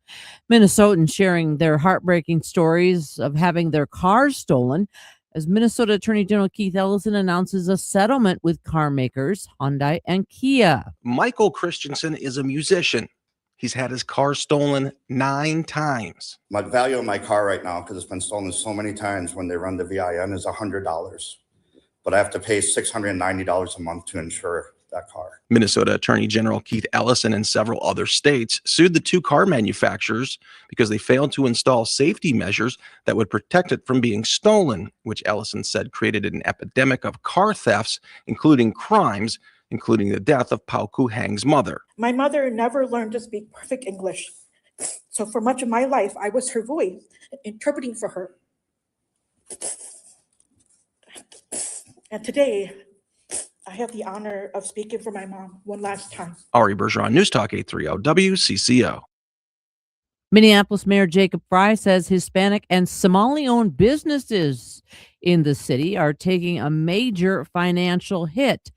Minnesotans sharing their heartbreaking stories of having their cars stolen as Minnesota Attorney General Keith Ellison announces a settlement with car makers Hyundai and Kia. Michael Christensen is a musician. He's had his car stolen 9 times. My value of my car right now, because it's been stolen so many times when they run the VIN, is $100. But I have to pay $690 a month to insure that car. Minnesota Attorney General Keith Ellison and several other states sued the 2 car manufacturers because they failed to install safety measures that would protect it from being stolen, which Ellison said created an epidemic of car thefts, including crimes, including the death of Pao Ku-hang's mother. My mother never learned to speak perfect English. So for much of my life, I was her voice, interpreting for her. And today, I have the honor of speaking for my mom one last time. Ari Bergeron, News Talk 830 WCCO. Minneapolis Mayor Jacob Frey says Hispanic and Somali-owned businesses in the city are taking a major financial hit.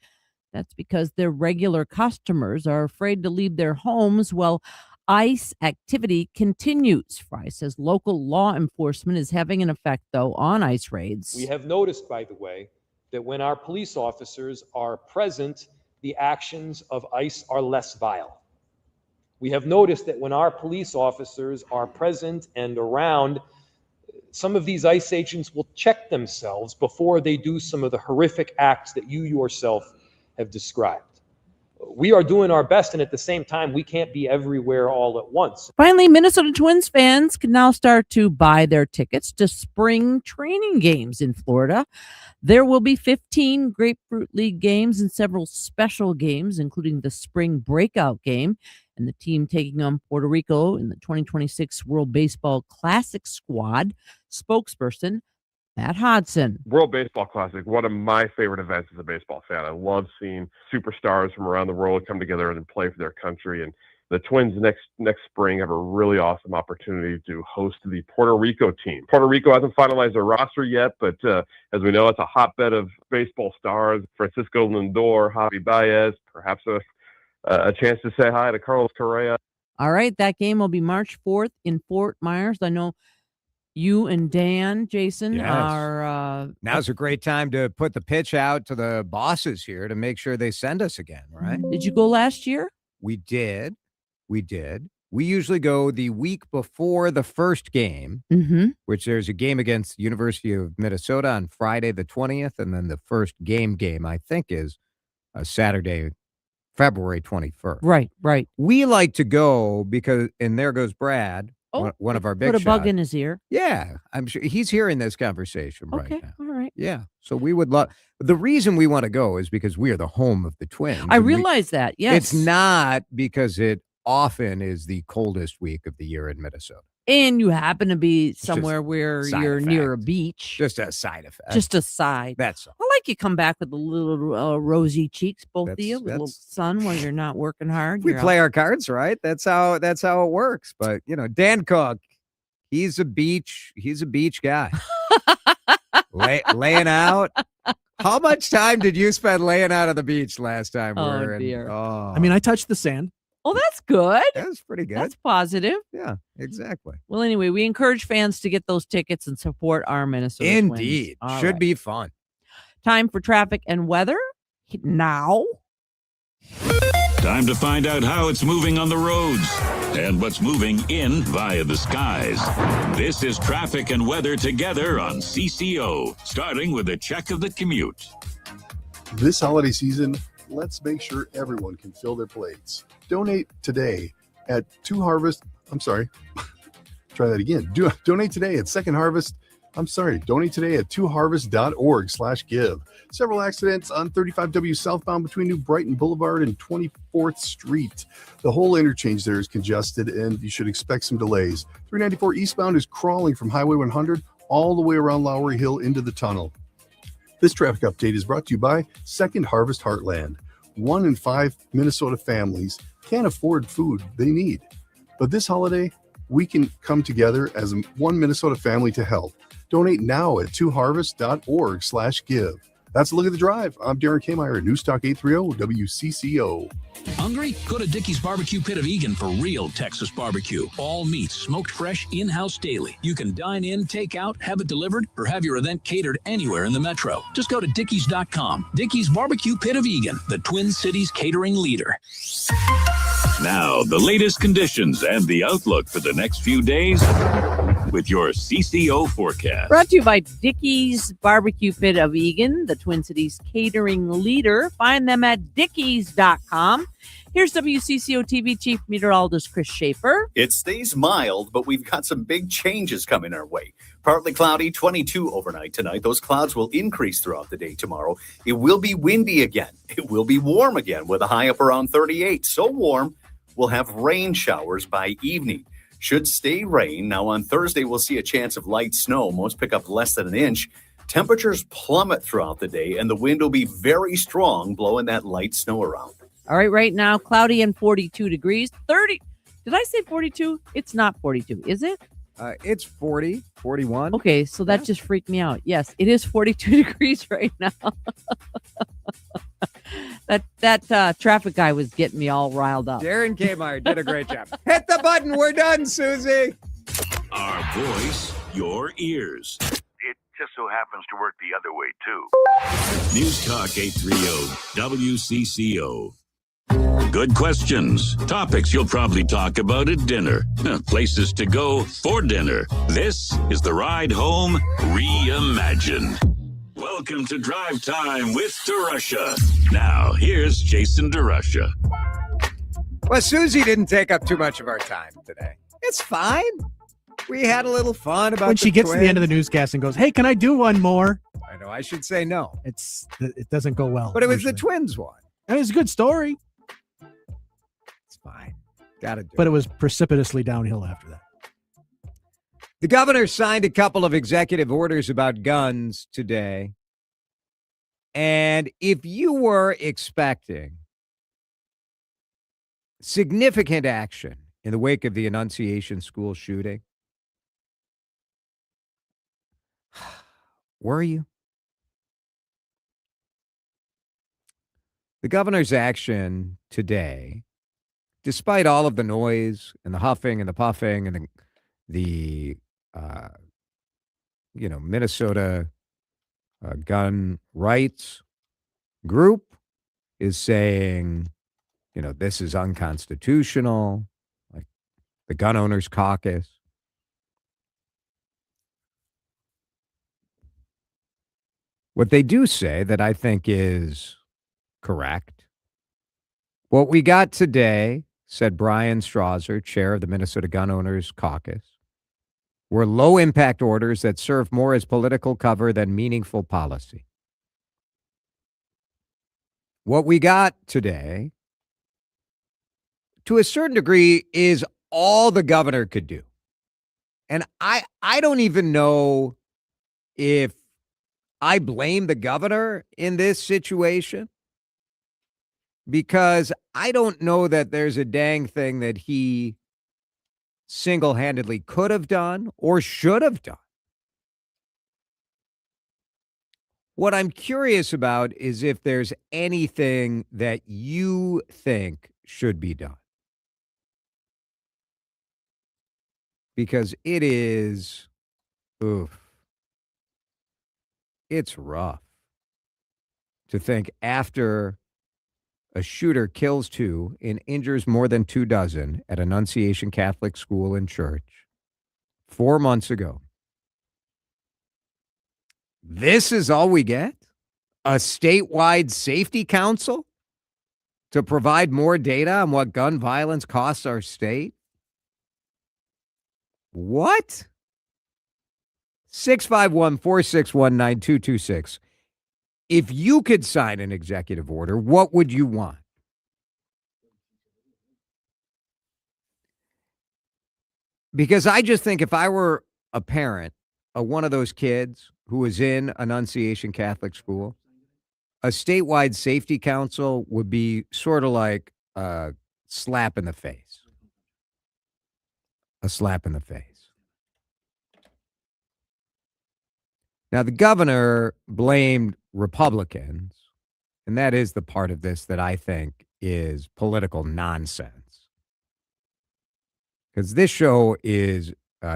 That's because their regular customers are afraid to leave their homes while ICE activity continues. Frey says local law enforcement is having an effect, though, on ICE raids. We have noticed, by the way, that when our police officers are present, the actions of ICE are less vile. We have noticed that when our police officers are present and around, some of these ICE agents will check themselves before they do some of the horrific acts that you yourself have described. We are doing our best, and at the same time, we can't be everywhere all at once. Finally, Minnesota Twins fans can now start to buy their tickets to spring training games in Florida. There will be 15 Grapefruit League games and several special games, including the spring breakout game and the team taking on Puerto Rico in the 2026 World Baseball Classic squad. Spokesperson Matt Hodson. World Baseball Classic, one of my favorite events as a baseball fan. I love seeing superstars from around the world come together and play for their country. And the Twins next spring have a really awesome opportunity to host the Puerto Rico team. Puerto Rico hasn't finalized their roster yet, but as we know, it's a hotbed of baseball stars. Francisco Lindor, Javi Baez, perhaps a chance to say hi to Carlos Correa. All right, that game will be March 4th in Fort Myers. I know you and Dan, Jason, are... Now's a great time to put the pitch out to the bosses here to make sure they send us again, right? Did you go last year? We did. We usually go the week before the first game, which there's a game against University of Minnesota on Friday the 20th, and then the first game, I think, is Saturday, February 21st. Right. We like to go because, and there goes Brad, one of our big shots. Put a bug in his ear. Yeah, I'm sure he's hearing this conversation right now. All right. Yeah, so we would love. The reason we want to go is because we are the home of the Twins. I realize that. Yes, it's not because it often is the coldest week of the year in Minnesota. and you happen to be somewhere where side you're near a effect. beach. Just a side effect. Just a side. That's all. I like you come back with a little rosy cheeks, both of you, with a little sun while you're not working hard. We You're play out. our cards right. That's how it works. But Dan Cook, he's a beach guy. Laying out. How much time did you spend laying out on the beach last time? Oh, dear. I mean, I touched the sand. Oh, that's good. That's pretty good. That's positive. Yeah, exactly. Well, anyway, we encourage fans to get those tickets and support our Minnesota Indeed. Twins. All Should right. be fun. Time for traffic and weather now. Time to find out how it's moving on the roads and what's moving in via the skies. This is traffic and weather together on CCO, starting with a check of the commute. This holiday season, let's make sure everyone can fill their plates. Donate today at Donate today at Second Harvest. Donate today at twoharvest.org/give. Several accidents on 35W southbound between New Brighton Boulevard and 24th Street. The whole interchange there is congested and you should expect some delays. 394 eastbound is crawling from Highway 100 all the way around Lowry Hill into the tunnel. This traffic update is brought to you by Second Harvest Heartland. 1 in 5 Minnesota families can't afford food they need. But this holiday, we can come together as one Minnesota family to help. Donate now at twoharvest.org/give. That's a look at the drive. I'm Darren Kmeyer, News Talk 830 WCCO. Hungry? Go to Dickey's Barbecue Pit of Egan for real Texas barbecue. All meats smoked fresh in-house daily. You can dine in, take out, have it delivered, or have your event catered anywhere in the metro. Just go to Dickeys.com. Dickey's Barbecue Pit of Egan, the Twin Cities catering leader. Now, the latest conditions and the outlook for the next few days with your CCO forecast. Brought to you by Dickey's Barbecue Pit of Egan, the Twin Cities catering leader. Find them at Dickeys.com. Here's WCCO TV Chief Meteorologist Chris Schaefer. It stays mild, but we've got some big changes coming our way. Partly cloudy, 22 overnight tonight. Those clouds will increase throughout the day tomorrow. It will be windy again. It will be warm again with a high up around 38. So warm, we'll have rain showers by evening. Should stay rain. Now on Thursday, we'll see a chance of light snow. Most pick up less than an inch. Temperatures plummet throughout the day, and the wind will be very strong, blowing that light snow around. All right now, cloudy and 42 degrees. 30. Did I say 42? It's not 42, is it? It's 40, 41. Okay, so that just freaked me out. Yes, it is 42 degrees right now. That traffic guy was getting me all riled up. Darren Kmeyer did a great job. Hit the button. We're done, Susie. Our voice, your ears. It just so happens to work the other way, too. News Talk 830 WCCO. Good questions. Topics you'll probably talk about at dinner. Places to go for dinner. This is the Ride Home Reimagined. Welcome to Drive Time with DeRUSH. Now, here's Jason DeRUSH. Well, Susie didn't take up too much of our time today. It's fine. We had a little fun about When she gets to the end of the newscast and goes, "Hey, can I do one more?" I know I should say no. It doesn't go well. But it was usually. the Twins one. And it's a good story. It's fine. Gotta do But it was precipitously downhill after that. The governor signed a couple of executive orders about guns today. And if you were expecting significant action in the wake of the Annunciation School shooting, were you? The governor's action today, despite all of the noise and the huffing and the puffing and the Minnesota gun rights group is saying, this is unconstitutional, like the gun owners caucus. What they do say that I think is correct. What we got today, said Brian Strasser, chair of the Minnesota Gun Owners Caucus, were low-impact orders that serve more as political cover than meaningful policy. What we got today, to a certain degree, is all the governor could do. And I don't even know if I blame the governor in this situation, because I don't know that there's a dang thing that he single-handedly could have done or should have done. What I'm curious about is if there's anything that you think should be done. Because it is, it's rough to think after a shooter kills 2 and injures more than 2 dozen at Annunciation Catholic School and Church 4 months ago. This is all we get? A statewide safety council to provide more data on what gun violence costs our state? What? 651-461-9226. If you could sign an executive order, what would you want? Because I just think if I were a parent of one of those kids who was in Annunciation Catholic School, a statewide safety council would be sort of like a slap in the face. A slap in the face. Now, the governor blamed Republicans, and that is the part of this that I think is political nonsense. Because this show is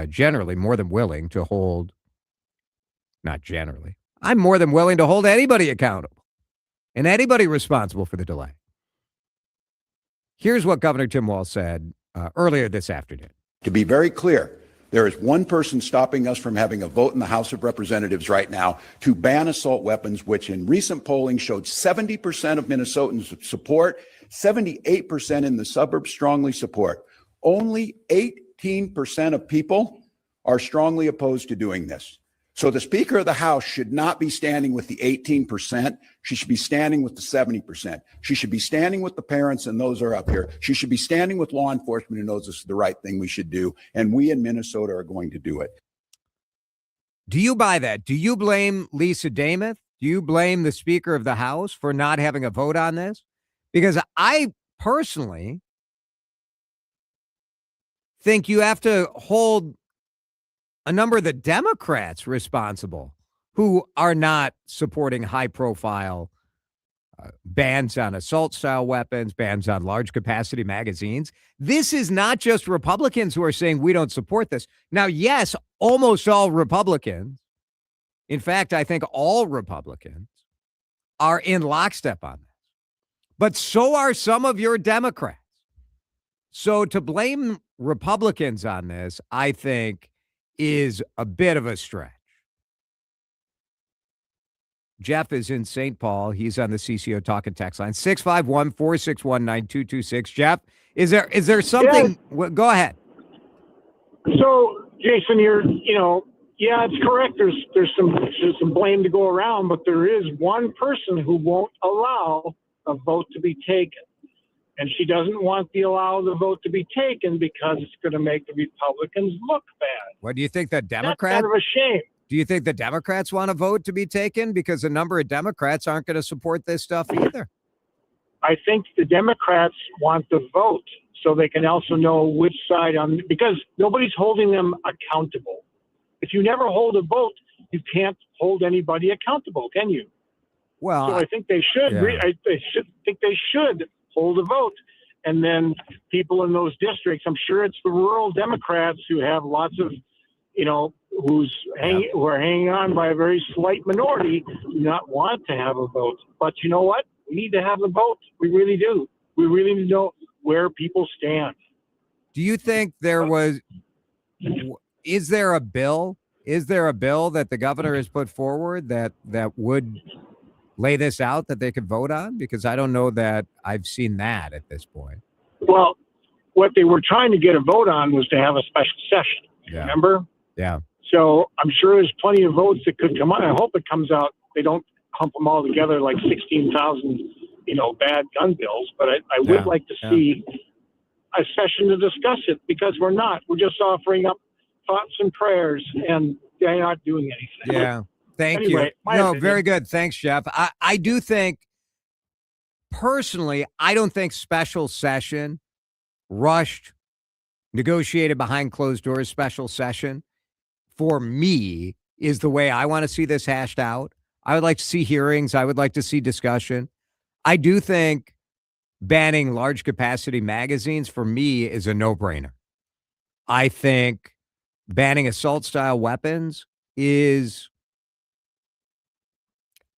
generally more than willing to hold, not generally, I'm more than willing to hold anybody accountable and anybody responsible for the delay. Here's what Governor Tim Walz said earlier this afternoon. To be very clear, there is one person stopping us from having a vote in the House of Representatives right now to ban assault weapons, which in recent polling showed 70% of Minnesotans support, 78% in the suburbs strongly support. Only 18% of people are strongly opposed to doing this. So the Speaker of the House should not be standing with the 18%. She should be standing with the 70%. She should be standing with the parents and those are up here. She should be standing with law enforcement who knows this is the right thing we should do. And we in Minnesota are going to do it. Do you buy that? Do you blame Lisa Dameth? Do you blame the Speaker of the House for not having a vote on this? Because I personally think you have to hold a number of the Democrats responsible who are not supporting high-profile bans on assault-style weapons, bans on large-capacity magazines. This is not just Republicans who are saying we don't support this. Now, yes, almost all Republicans, in fact, I think all Republicans, are in lockstep on this. But so are some of your Democrats. So to blame Republicans on this, I think, is a bit of a stretch. Jeff is in St. Paul. He's on the CCO Talk and Text line, 651-461-9226. Jeff, is there something? Yeah. Go ahead. So, Jason, yeah, it's correct. There's some blame to go around, but there is one person who won't allow a vote to be taken. And she doesn't want the vote to be taken because it's going to make the Republicans look bad. What do you think the Democrats? That's kind of a shame. Do you think the Democrats want a vote to be taken? Because a number of Democrats aren't going to support this stuff either. I think the Democrats want the vote so they can also know which side because nobody's holding them accountable. If you never hold a vote, you can't hold anybody accountable, can you? Well, so I think they should. Yeah. I think they should hold a vote, and then people in those districts. I'm sure it's the rural Democrats who have lots of, who are hanging on by a very slight minority, do not want to have a vote. But you know what? We need to have a vote. We really do. We really need to know where people stand. Do you think is there a bill? Is there a bill that the governor has put forward that would lay this out that they could vote on? Because I don't know that I've seen that at this point. Well, what they were trying to get a vote on was to have a special session. Yeah. Remember? Yeah. So I'm sure there's plenty of votes that could come out. I hope it comes out. They don't hump them all together like 16,000, bad gun bills. But I would like to see a session to discuss it, because we're just offering up thoughts and prayers, and they're not doing anything. Yeah. Thank Anyway, you. my No, opinion. very good. Thanks, Jeff. I do think, personally, I don't think special session, rushed, negotiated behind closed doors special session, for me, is the way I want to see this hashed out. I would like to see hearings. I would like to see discussion. I do think banning large capacity magazines, for me, is a no-brainer. I think banning assault style weapons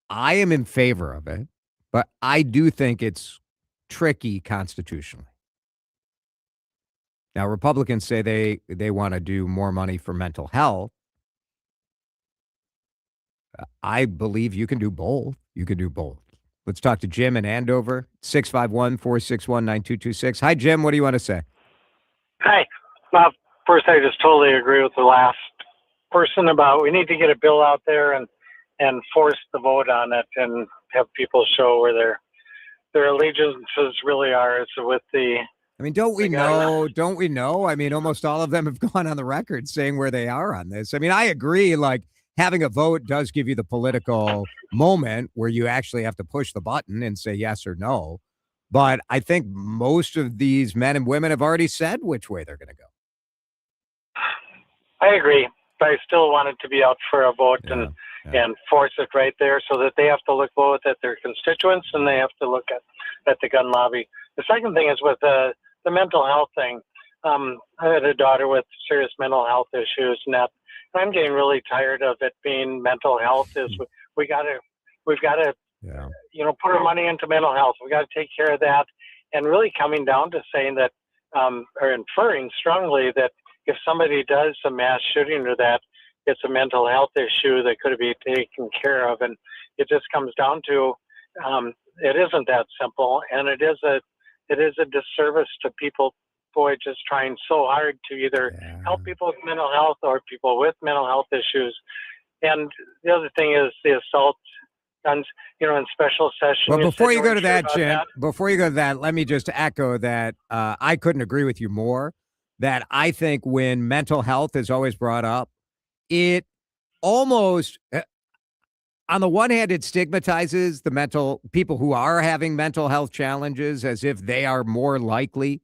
I am in favor of it, but I do think it's tricky constitutionally. Now, Republicans say they want to do more money for mental health. I believe you can do both. You can do both. Let's talk to Jim in Andover, 651-461-9226. Hi, Jim. What do you want to say? Hi. Well, first, I just totally agree with the last person about we need to get a bill out there and force the vote on it and have people show where their allegiances really are. Is with the. I mean, don't we know? Don't we know? I mean, almost all of them have gone on the record saying where they are on this. I mean, I agree. Like, having a vote does give you the political moment where you actually have to push the button and say yes or no. But I think most of these men and women have already said which way they're going to go. I agree, but I still want it to be out for a vote and force it right there so that they have to look both at their constituents and they have to look at the gun lobby. The second thing is with the mental health thing. I had a daughter with serious mental health issues, and I'm getting really tired of it being mental health. We've got to put our money into mental health. We got to take care of that, and really coming down to saying that or inferring strongly that if somebody does a mass shooting or that, it's a mental health issue that could be taken care of, and it just comes down to it isn't that simple, and it is a disservice to people. Boy, just trying so hard to either help people with mental health or people with mental health issues. And the other thing is the assault guns, in special session. Well, before you go to that, Jim, let me just echo that I couldn't agree with you more, that I think when mental health is always brought up, it almost, on the one hand, it stigmatizes the people who are having mental health challenges as if they are more likely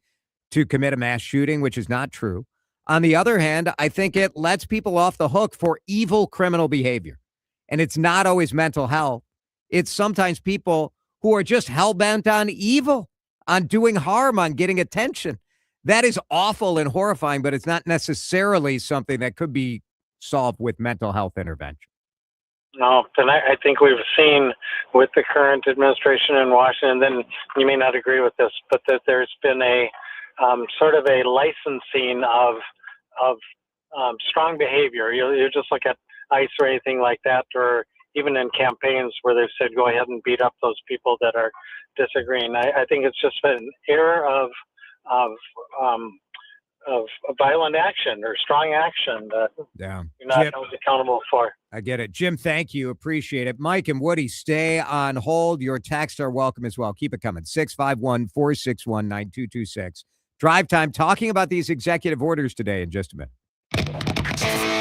to commit a mass shooting, which is not true. On the other hand, I think it lets people off the hook for evil criminal behavior. And it's not always mental health. It's sometimes people who are just hell-bent on evil, on doing harm, on getting attention. That is awful and horrifying, but it's not necessarily something that could be solved with mental health intervention. No, and I think we've seen with the current administration in Washington, then you may not agree with this, but that there's been a sort of a licensing of strong behavior. You just look at ICE or anything like that, or even in campaigns where they've said, go ahead and beat up those people that are disagreeing. I think it's just been an era of violent action or strong action that you're not held accountable for. I get it. Jim, thank you. Appreciate it. Mike and Woody, stay on hold. Your texts are welcome as well. Keep it coming. 651-461-9226. Drive Time, talking about these executive orders today in just a minute.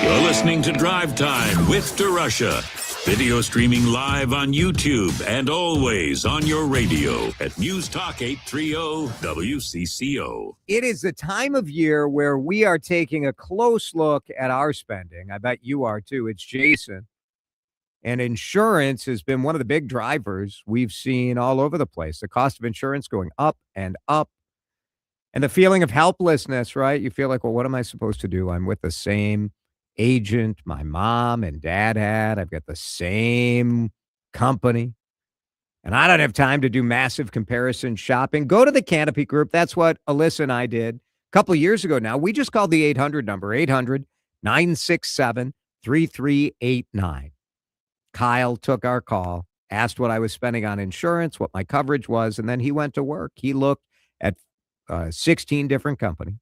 You're listening to Drive Time with DeRUSH. Video streaming live on YouTube and always on your radio at News Talk 830 WCCO. It is the time of year where we are taking a close look at our spending. I bet you are too. It's Jason. And insurance has been one of the big drivers we've seen all over the place. The cost of insurance going up and up. And the feeling of helplessness, right? You feel like, well, what am I supposed to do? I'm with the same agent my mom and dad had. I've got the same company. And I don't have time to do massive comparison shopping. Go to the Canopy Group. That's what Alyssa and I did a couple of years ago now. We just called the 800 number, 800-967-3389. Kyle took our call, asked what I was spending on insurance, what my coverage was, and then he went to work. He looked at 16 different companies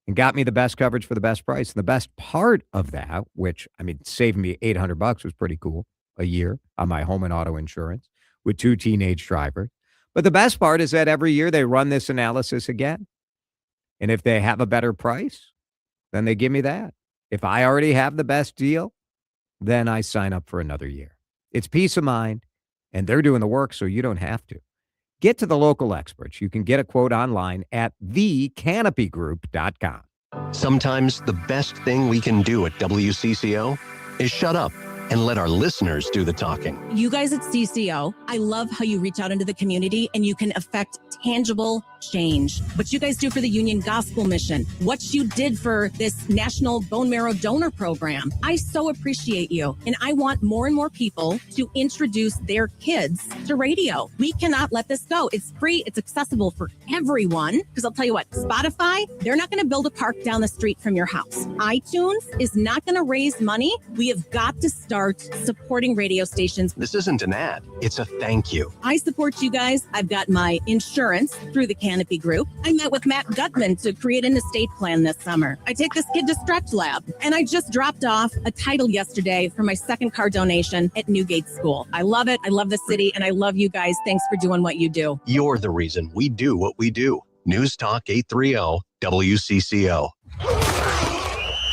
and got me the best coverage for the best price. And the best part of that, which, I mean, saving me $800 was pretty cool a year on my home and auto insurance with 2 teenage drivers. But the best part is that every year they run this analysis again. And if they have a better price, then they give me that. If I already have the best deal, then I sign up for another year. It's peace of mind, and they're doing the work so you don't have to. Get to the local experts. You can get a quote online at thecanopygroup.com. Sometimes the best thing we can do at WCCO is shut up and let our listeners do the talking. You guys at CCO, I love how you reach out into the community and you can affect tangible change. What you guys do for the Union Gospel Mission, what you did for this National Bone Marrow Donor Program. I so appreciate you. And I want more and more people to introduce their kids to radio. We cannot let this go. It's free. It's accessible for everyone. Because I'll tell you what, Spotify, they're not going to build a park down the street from your house. iTunes is not going to raise money. We have got to start supporting radio stations. This isn't an ad. It's a thank you. I support you guys. I've got my insurance through the Canopy Group. I met with Matt Gutman to create an estate plan this summer. I take this kid to Stretch Lab, and I just dropped off a title yesterday for my second car donation at Newgate School. I love it. I love the city, and I love you guys. Thanks for doing what you do. You're the reason we do what we do. News Talk 830 WCCO.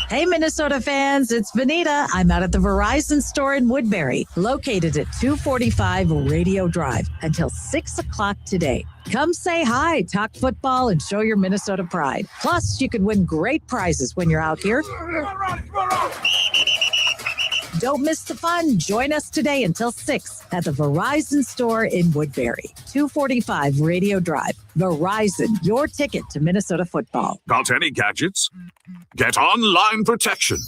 Hey, Minnesota fans, it's Vanita. I'm out at the Verizon store in Woodbury, located at 245 Radio Drive until 6 o'clock today. Come say hi, talk football, and show your Minnesota pride. Plus, you could win great prizes when you're out here. Don't miss the fun. Join us today until 6 at the Verizon store in Woodbury, 245 Radio Drive. Verizon, your ticket to Minnesota football. Got any gadgets? Get online protection.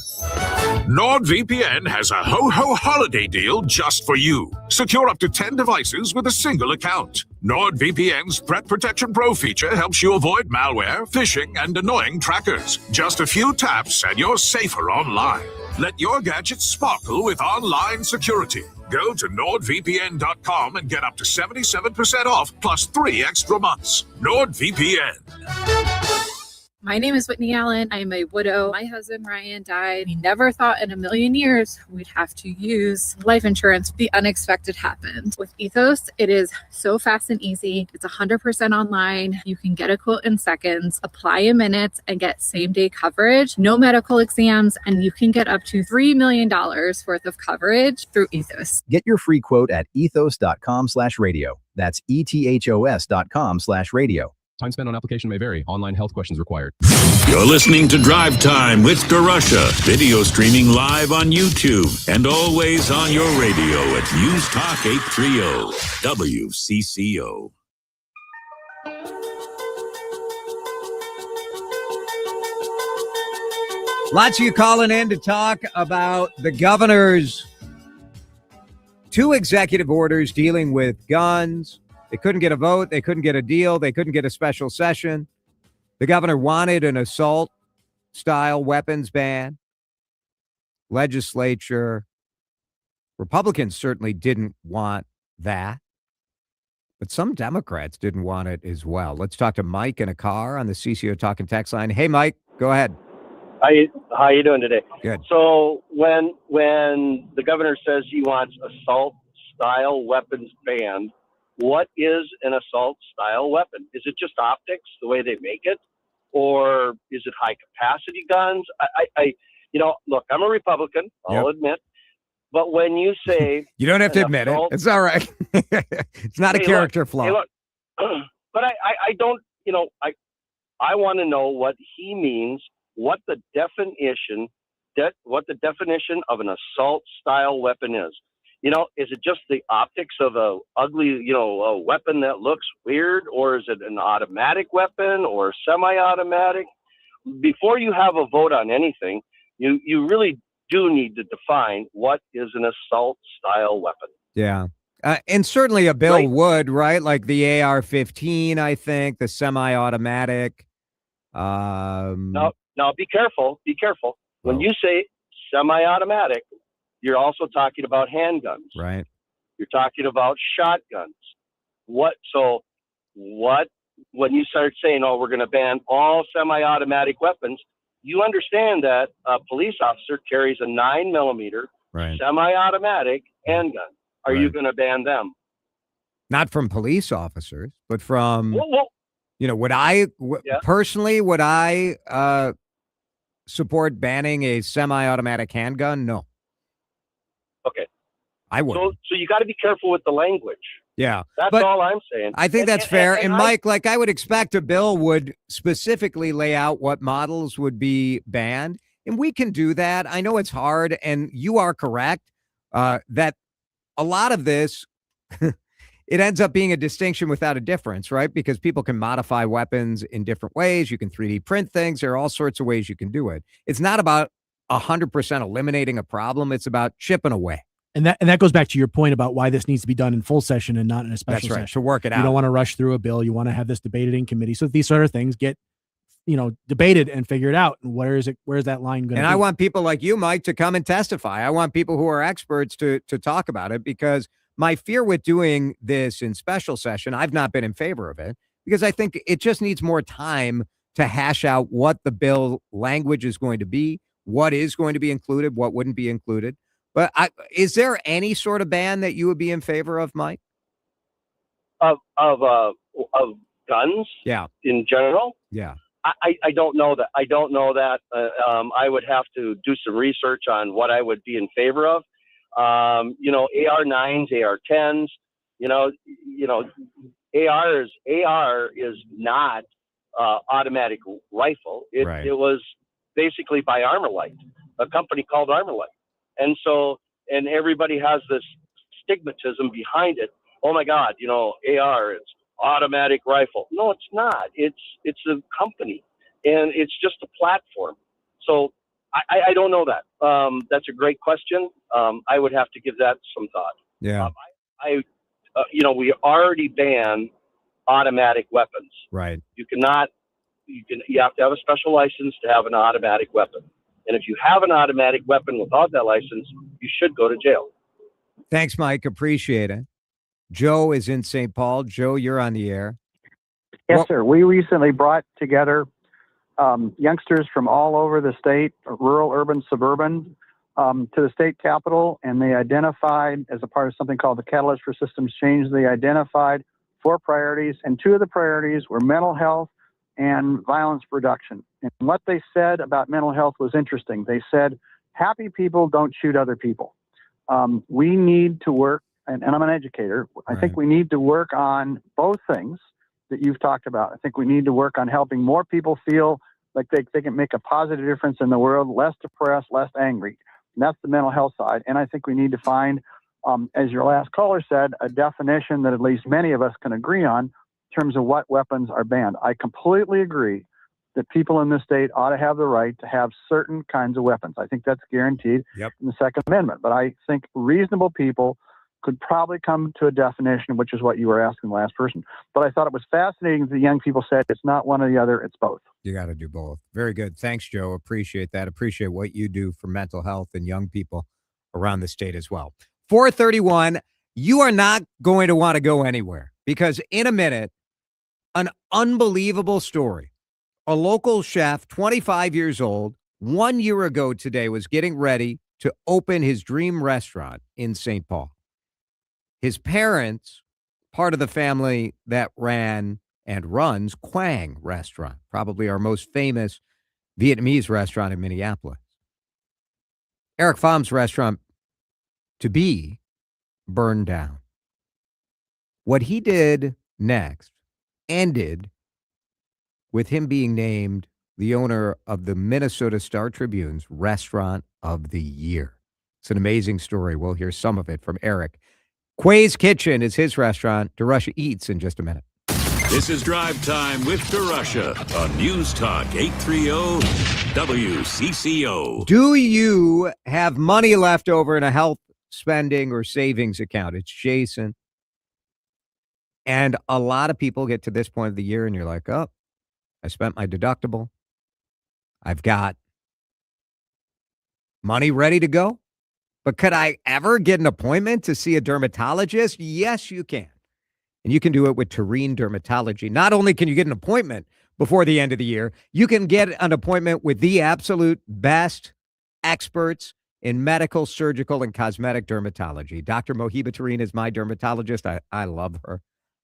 NordVPN has a ho-ho holiday deal just for you. Secure up to 10 devices with a single account. NordVPN's Threat Protection Pro feature helps you avoid malware, phishing, and annoying trackers. Just a few taps and you're safer online. Let your gadgets sparkle with online security. Go to NordVPN.com and get up to 77% off plus 3 extra months. NordVPN. My name is Whitney Allen. I'm a widow. My husband, Ryan, died. We never thought in a million years we'd have to use life insurance. The unexpected happened. With Ethos, it is so fast and easy. It's 100% online. You can get a quote in seconds, apply in minutes, and get same-day coverage. No medical exams, and you can get up to $3 million worth of coverage through Ethos. Get your free quote at ethos.com/radio. That's ethos.com/radio. Time spent on application may vary. Online health questions required. You're listening to Drive Time with DeRUSH, video streaming live on YouTube and always on your radio at News Talk 830 WCCO. Lots of you calling in to talk about the governor's 2 executive orders dealing with guns. They couldn't get a vote. They couldn't get a deal. They couldn't get a special session. The governor wanted an assault-style weapons ban. Legislature, Republicans certainly didn't want that. But some Democrats didn't want it as well. Let's talk to Mike in a car on the CCO Talk and Text line. Hey, Mike, go ahead. How you doing today? Good. So when the governor says he wants assault-style weapons banned, what is an assault-style weapon? Is it just optics, the way they make it? Or is it high-capacity guns? Look, I'm a Republican, I'll admit. But when you say... You don't have to admit it. It's all right. It's not a character flaw. Hey, look, but I don't, I want to know what he means, what the definition of an assault-style weapon is. Is it just the optics of a ugly, a weapon that looks weird, or is it an automatic weapon or semi-automatic? Before you have a vote on anything, you really do need to define what is an assault-style weapon. Yeah. And certainly a bill would, right? Like the AR-15, I think, the semi-automatic. Now, be careful. Be careful. When you say semi-automatic, you're also talking about handguns. Right. You're talking about shotguns. When you start saying, we're going to ban all semi-automatic weapons, you understand that a police officer carries a 9mm semi-automatic handgun. Are you going to ban them? Not from police officers, but from, would I personally support banning a semi-automatic handgun? No. Okay. I wouldn't. So you got to be careful with the language. Yeah. That's but all I'm saying. I think that's fair. And I- Mike, like I would expect a bill would specifically lay out what models would be banned. And we can do that. I know it's hard. And you are correct that a lot of this, it ends up being a distinction without a difference, right? Because people can modify weapons in different ways. You can 3D print things. There are all sorts of ways you can do it. It's not about 100% eliminating a problem. It's about chipping away. And that goes back to your point about why this needs to be done in full session and not in a special That's right, session. to work it out. You don't want to rush through a bill. You want to have this debated in committee. So these sort of things get, debated and figured out. And where's that line going to be? And I want people like you, Mike, to come and testify. I want people who are experts to talk about it, because my fear with doing this in special session, I've not been in favor of it, because I think it just needs more time to hash out what the bill language is going to be, what is going to be included, what wouldn't be included. But is there any sort of ban that you would be in favor of, Mike? Of guns? Yeah. In general? Yeah. I don't know that. I don't know that. I would have to do some research on what I would be in favor of. AR-9s, AR-10s. AR is not automatic rifle. It was basically by Armalite, a company called Armalite. And everybody has this stigmatism behind it. Oh my God, AR, it's automatic rifle. No, it's not. It's a company, and it's just a platform. So I don't know that. That's a great question. I would have to give that some thought. Yeah. We already ban automatic weapons. Right. You have to have a special license to have an automatic weapon. And if you have an automatic weapon without that license, you should go to jail. Thanks, Mike. Appreciate it. Joe is in St. Paul. Joe, you're on the air. Yes, sir. We recently brought together youngsters from all over the state, rural, urban, suburban, to the state capitol, and they identified, as a part of something called the Catalyst for Systems Change, they identified 4 priorities, and 2 of the priorities were mental health and violence reduction. And what they said about mental health was interesting. They said, happy people don't shoot other people. We need to work, and I'm an educator, I think we need to work on both things that you've talked about. I think we need to work on helping more people feel like they can make a positive difference in the world, less depressed, less angry. And that's the mental health side. And I think we need to find, as your last caller said, a definition that at least many of us can agree on in terms of what weapons are banned. I completely agree that people in this state ought to have the right to have certain kinds of weapons. I think that's guaranteed in the Second Amendment. But I think reasonable people could probably come to a definition, which is what you were asking the last person. But I thought it was fascinating that the young people said it's not one or the other, it's both. You got to do both. Very good. Thanks, Joe. Appreciate that. Appreciate what you do for mental health and young people around the state as well. 431, you are not going to want to go anywhere, because in a minute, an unbelievable story. A local chef, 25 years old, 1 year ago today, was getting ready to open his dream restaurant in St. Paul. His parents, part of the family that ran and runs Khue Restaurant, probably our most famous Vietnamese restaurant in Minneapolis. Eric Pham's restaurant to be burned down. What he did next ended with him being named the owner of the Minnesota Star Tribune's Restaurant of the Year. It's an amazing story. We'll hear some of it from Eric. Khue's Kitchen is his restaurant. DeRUSH Eats in just a minute. This is Drive Time with DeRUSH on News Talk 830 WCCO. Do you have money left over in a health spending or savings account? It's Jason. And a lot of people get to this point of the year and you're like, oh, I spent my deductible. I've got money ready to go. But could I ever get an appointment to see a dermatologist? Yes, you can. And you can do it with Tribune Dermatology. Not only can you get an appointment before the end of the year, you can get an appointment with the absolute best experts in medical, surgical, and cosmetic dermatology. Dr. Mohiba Tareen is my dermatologist. I love her.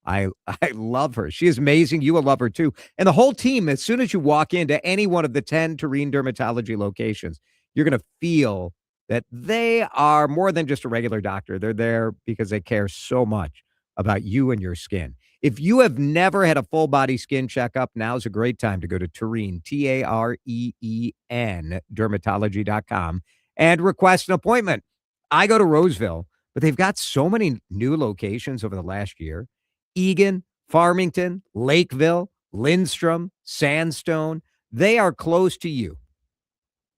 I love her. She is amazing. You will love her too. And the whole team, as soon as you walk into any one of the 10 Tribune Dermatology locations, you're going to feel that they are more than just a regular doctor. They're there because they care so much about you and your skin. If you have never had a full body skin checkup, now's a great time to go to Tareen, Tareen, dermatology.com and request an appointment. I go to Roseville, but they've got so many new locations over the last year. Eagan, Farmington, Lakeville, Lindstrom, Sandstone. They are close to you.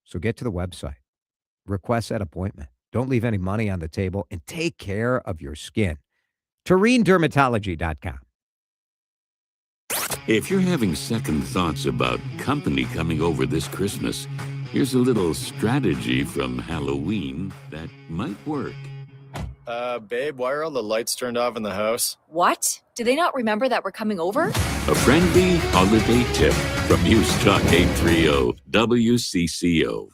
So get to the website. Request that appointment. Don't leave any money on the table and take care of your skin. TareenDermatology.com. If you're having second thoughts about company coming over this Christmas, here's a little strategy from Halloween that might work. Babe, why are all the lights turned off in the house? What? Do they not remember that we're coming over? A friendly holiday tip from News Talk 830 WCCO.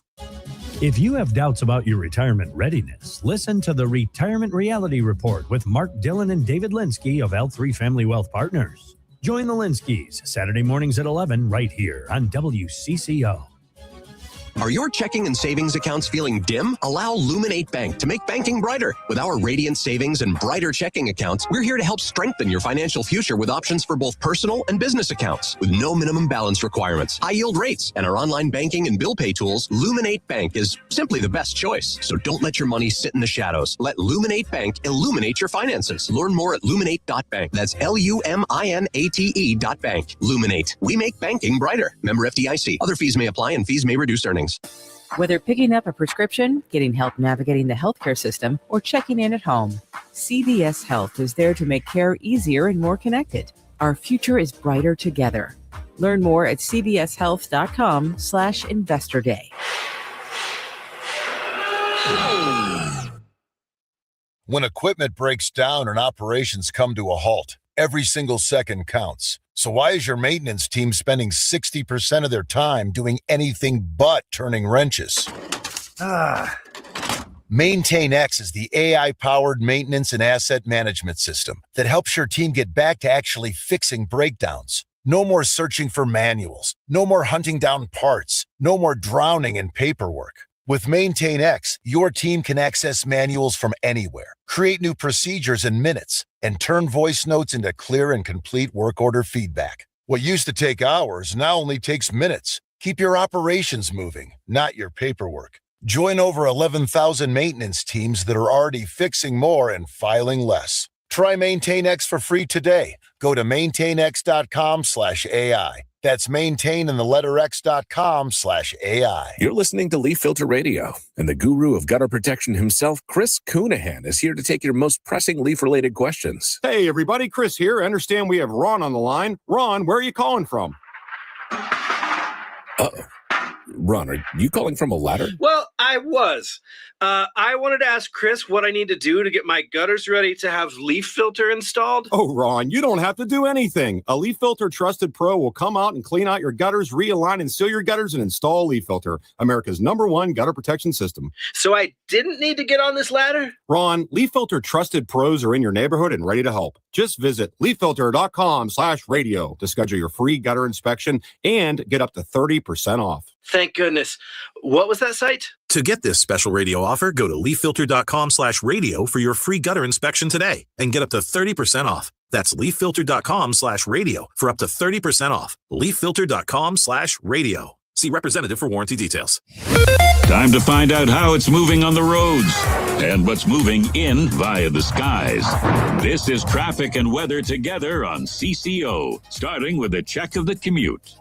If you have doubts about your retirement readiness, listen to the Retirement Reality Report with Mark Dillon and David Linsky of L3 Family Wealth Partners. Join the Linskys Saturday mornings at 11 right here on WCCO. Are your checking and savings accounts feeling dim? Allow Luminate Bank to make banking brighter. With our radiant savings and brighter checking accounts, we're here to help strengthen your financial future with options for both personal and business accounts. With no minimum balance requirements, high yield rates, and our online banking and bill pay tools, Luminate Bank is simply the best choice. So don't let your money sit in the shadows. Let Luminate Bank illuminate your finances. Learn more at luminate.bank. That's LUMINATE.bank. Luminate. We make banking brighter. Member FDIC. Other fees may apply and fees may reduce earnings. Whether picking up a prescription, getting help navigating the healthcare system, or checking in at home, CVS Health is there to make care easier and more connected. Our future is brighter together. Learn more at cvshealth.com/Investor Day. When equipment breaks down and operations come to a halt, every single second counts. So why is your maintenance team spending 60% of their time doing anything but turning wrenches? MaintainX is the AI-powered maintenance and asset management system that helps your team get back to actually fixing breakdowns. No more searching for manuals. No more hunting down parts. No more drowning in paperwork. With MaintainX, your team can access manuals from anywhere, create new procedures in minutes, and turn voice notes into clear and complete work order feedback. What used to take hours now only takes minutes. Keep your operations moving, not your paperwork. Join over 11,000 maintenance teams that are already fixing more and filing less. Try MaintainX for free today. Go to maintainx.com/AI. That's maintain in the letter X.com/AI. You're listening to Leaf Filter Radio, and the guru of gutter protection himself, Chris Coonahan, is here to take your most pressing leaf-related questions. Hey, everybody, Chris here. I understand we have Ron on the line. Ron, where are you calling from? Uh-oh. Ron, are you calling from a ladder? Well, I was. I wanted to ask Chris what I need to do to get my gutters ready to have leaf filter installed. Oh, Ron, you don't have to do anything. A Leaf Filter Trusted Pro will come out and clean out your gutters, realign and seal your gutters, and install Leaf Filter, America's #1 gutter protection system. So I didn't need to get on this ladder? Ron, Leaf Filter Trusted Pros are in your neighborhood and ready to help. Just visit leaffilter.com/radio to schedule your free gutter inspection and get up to 30% off. Thank goodness. What was that site? To get this special radio offer, go to leaffilter.com/radio for your free gutter inspection today and get up to 30% off. That's leaffilter.com/radio for up to 30% off. leaffilter.com/radio. See representative for warranty details. Time to find out how it's moving on the roads and what's moving in via the skies. This is traffic and weather together on CCO, starting with a check of the commute.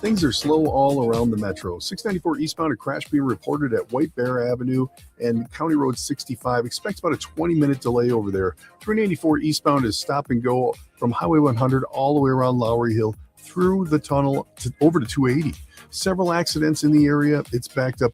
Things are slow all around the metro. 694 eastbound, a crash being reported at White Bear Avenue and County Road 65. Expect about a 20-minute delay over there. 394 eastbound is stop and go from Highway 100 all the way around Lowry Hill through the tunnel over to 280. Several accidents in the area. It's backed up